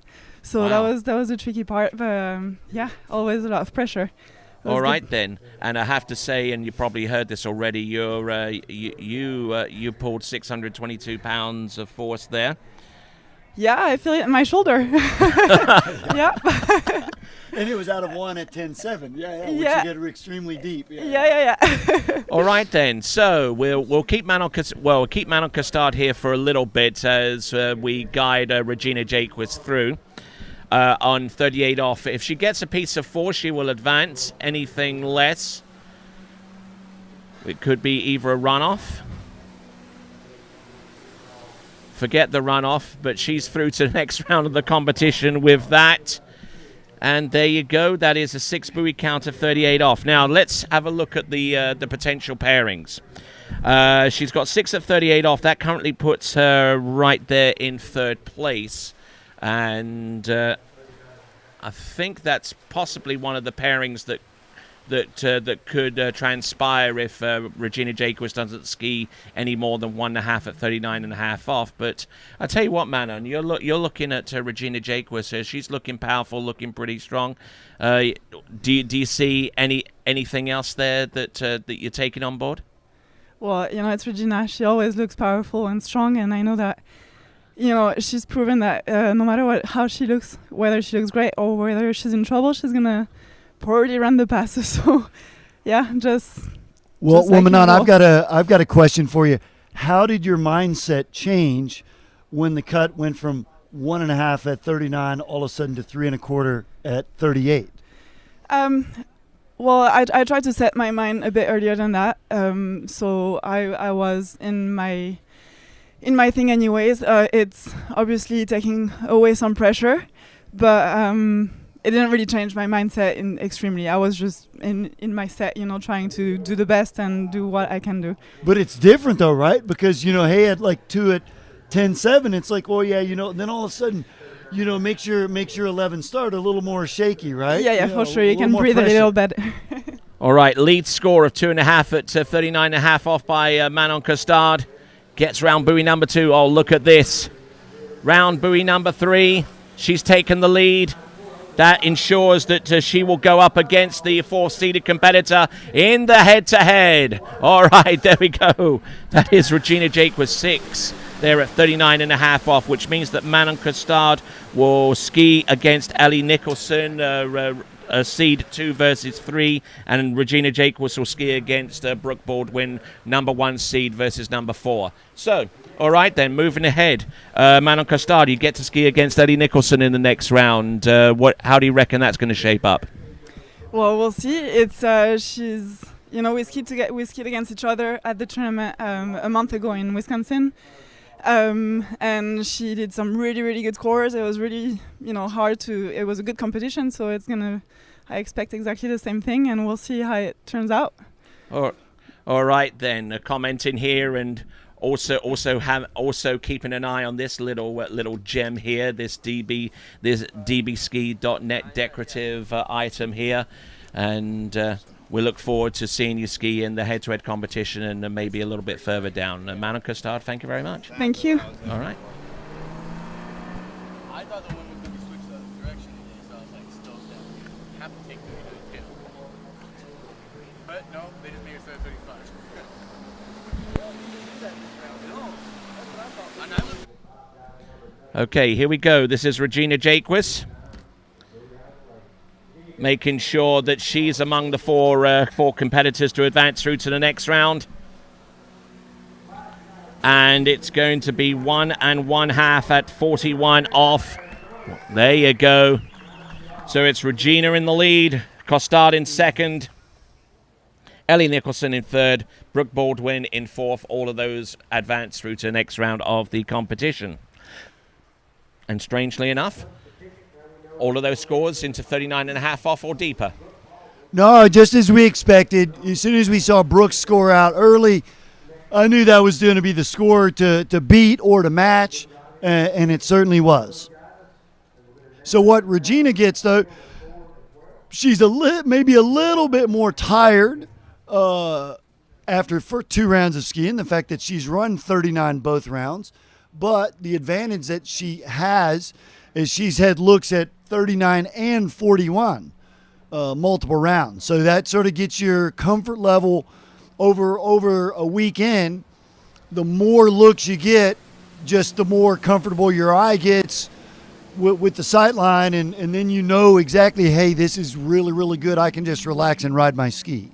So Wow. that was the tricky part. But yeah, always a lot of pressure. All right then, and I have to say, and you probably heard this already, you pulled 622 pounds of force there. Yeah, I feel it in my shoulder. Yeah. And it was out of 1 at 10.7. Yeah, which Yeah. you get extremely deep. Yeah. All right then, so we'll keep Manon Costard here for a little bit as we guide Regina Jaquist through. On 38 off. If she gets a piece of force, she will advance. Anything less, it could be either a runoff. Forget the runoff, but she's through to the next round of the competition with that. And there you go. That is a 6 buoy count of 38 off. Now let's have a look at the potential pairings. She's got 6 at 38 off. That currently puts her right there in 3rd place. And I think that's possibly one of the pairings that could transpire if Regina Jaquist doesn't ski any more than 1.5 at 39.5 off. But I tell you what, Manon, you're looking at Regina Jaquist. She's looking powerful, looking pretty strong. Do you see anything else there that you're taking on board? Well, it's Regina. She always looks powerful and strong, and I know that. She's proven that no matter how she looks, whether she looks great or whether she's in trouble, she's gonna probably run the passes. So, yeah, Well, like Manon, usual. I've got a question for you. How did your mindset change when the cut went from 1.5 at 39, all of a sudden to 3.25 at 38? Well, I tried to set my mind a bit earlier than that. So I was in my thing anyways. It's obviously taking away some pressure, but it didn't really change my mindset extremely. I was just in my set, trying to do the best and do what I can do. But it's different though, right? Because, hey, at like 2 at 10.7, it's like, oh yeah, then all of a sudden, makes your 11 start a little more shaky, right? Yeah, for sure. You can breathe a little better. All right, lead score of 2.5 at 39.5 off by Manon Costard. Gets round buoy number 2. Oh, look at this. Round buoy number 3. She's taken the lead. That ensures that she will go up against the 4th-seeded competitor in the head-to-head. All right, there we go. That is Regina Jake with 6. They're at 39.5 off, which means that Manon Costard will ski against Ellie Nicholson, seed 2 versus 3, and Regina Jake will ski against Brooke Baldwin, number 1 seed versus number 4. So, all right then, moving ahead. Manon Costard, you get to ski against Ellie Nicholson in the next round. How do you reckon that's going to shape up? Well, we'll see. It's she's we skied against each other at the tournament a month ago in Wisconsin. And she did some really, really good scores. It was really, hard it was a good competition, so I expect exactly the same thing, and we'll see how it turns out. All right then, commenting here, and also keeping an eye on this little gem here, this dbski.net decorative item here, and we look forward to seeing you ski in the head-to-head competition and maybe a little bit further down. Manon Costard, thank you very much. Thank you. All right. I thought the one was going to switch the direction again, so I was like, still down. Have to take the tail. But no, they just made it start 35. Okay, here we go. This is Regina Jaquist, making sure that she's among the four competitors to advance through to the next round. And it's going to be 1 1/2 at 41 off. There you go. So it's Regina in the lead, Costard in second, Ellie Nicholson in third, Brooke Baldwin in fourth. All of those advance through to the next round of the competition. And strangely enough, all of those scores into 39.5 off or deeper. No, just as we expected. As soon as we saw Brooks score out early, I knew that was going to be the score to beat or to match, and it certainly was. So what Regina gets, though, she's maybe a little bit more tired after 2 rounds of skiing, the fact that she's run 39 both rounds. But the advantage that she has is she's had looks at 39 and 41 multiple rounds. So that sort of gets your comfort level over a weekend. The more looks you get, just the more comfortable your eye gets with the sight line, and then exactly, hey, this is really, really good. I can just relax and ride my ski.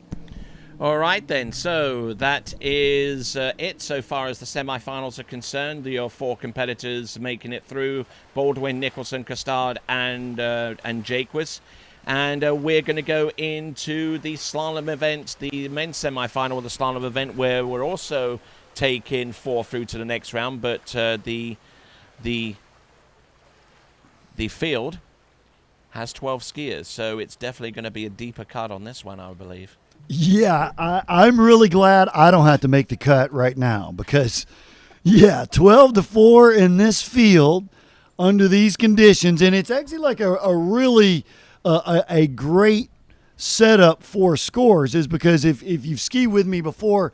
All right, then. So that is it so far as the semifinals are concerned. Your 4 competitors making it through: Baldwin, Nicholson, Costard, and Jaquist. And we're going to go into the slalom event, the men's semifinal of the slalom event, where we're also taking 4 through to the next round. But the field has 12 skiers, so it's definitely going to be a deeper cut on this one, I believe. Yeah, I'm really glad I don't have to make the cut right now because, 12-4 in this field under these conditions, and it's actually like a really a great setup for scores, is because if you've skied with me before,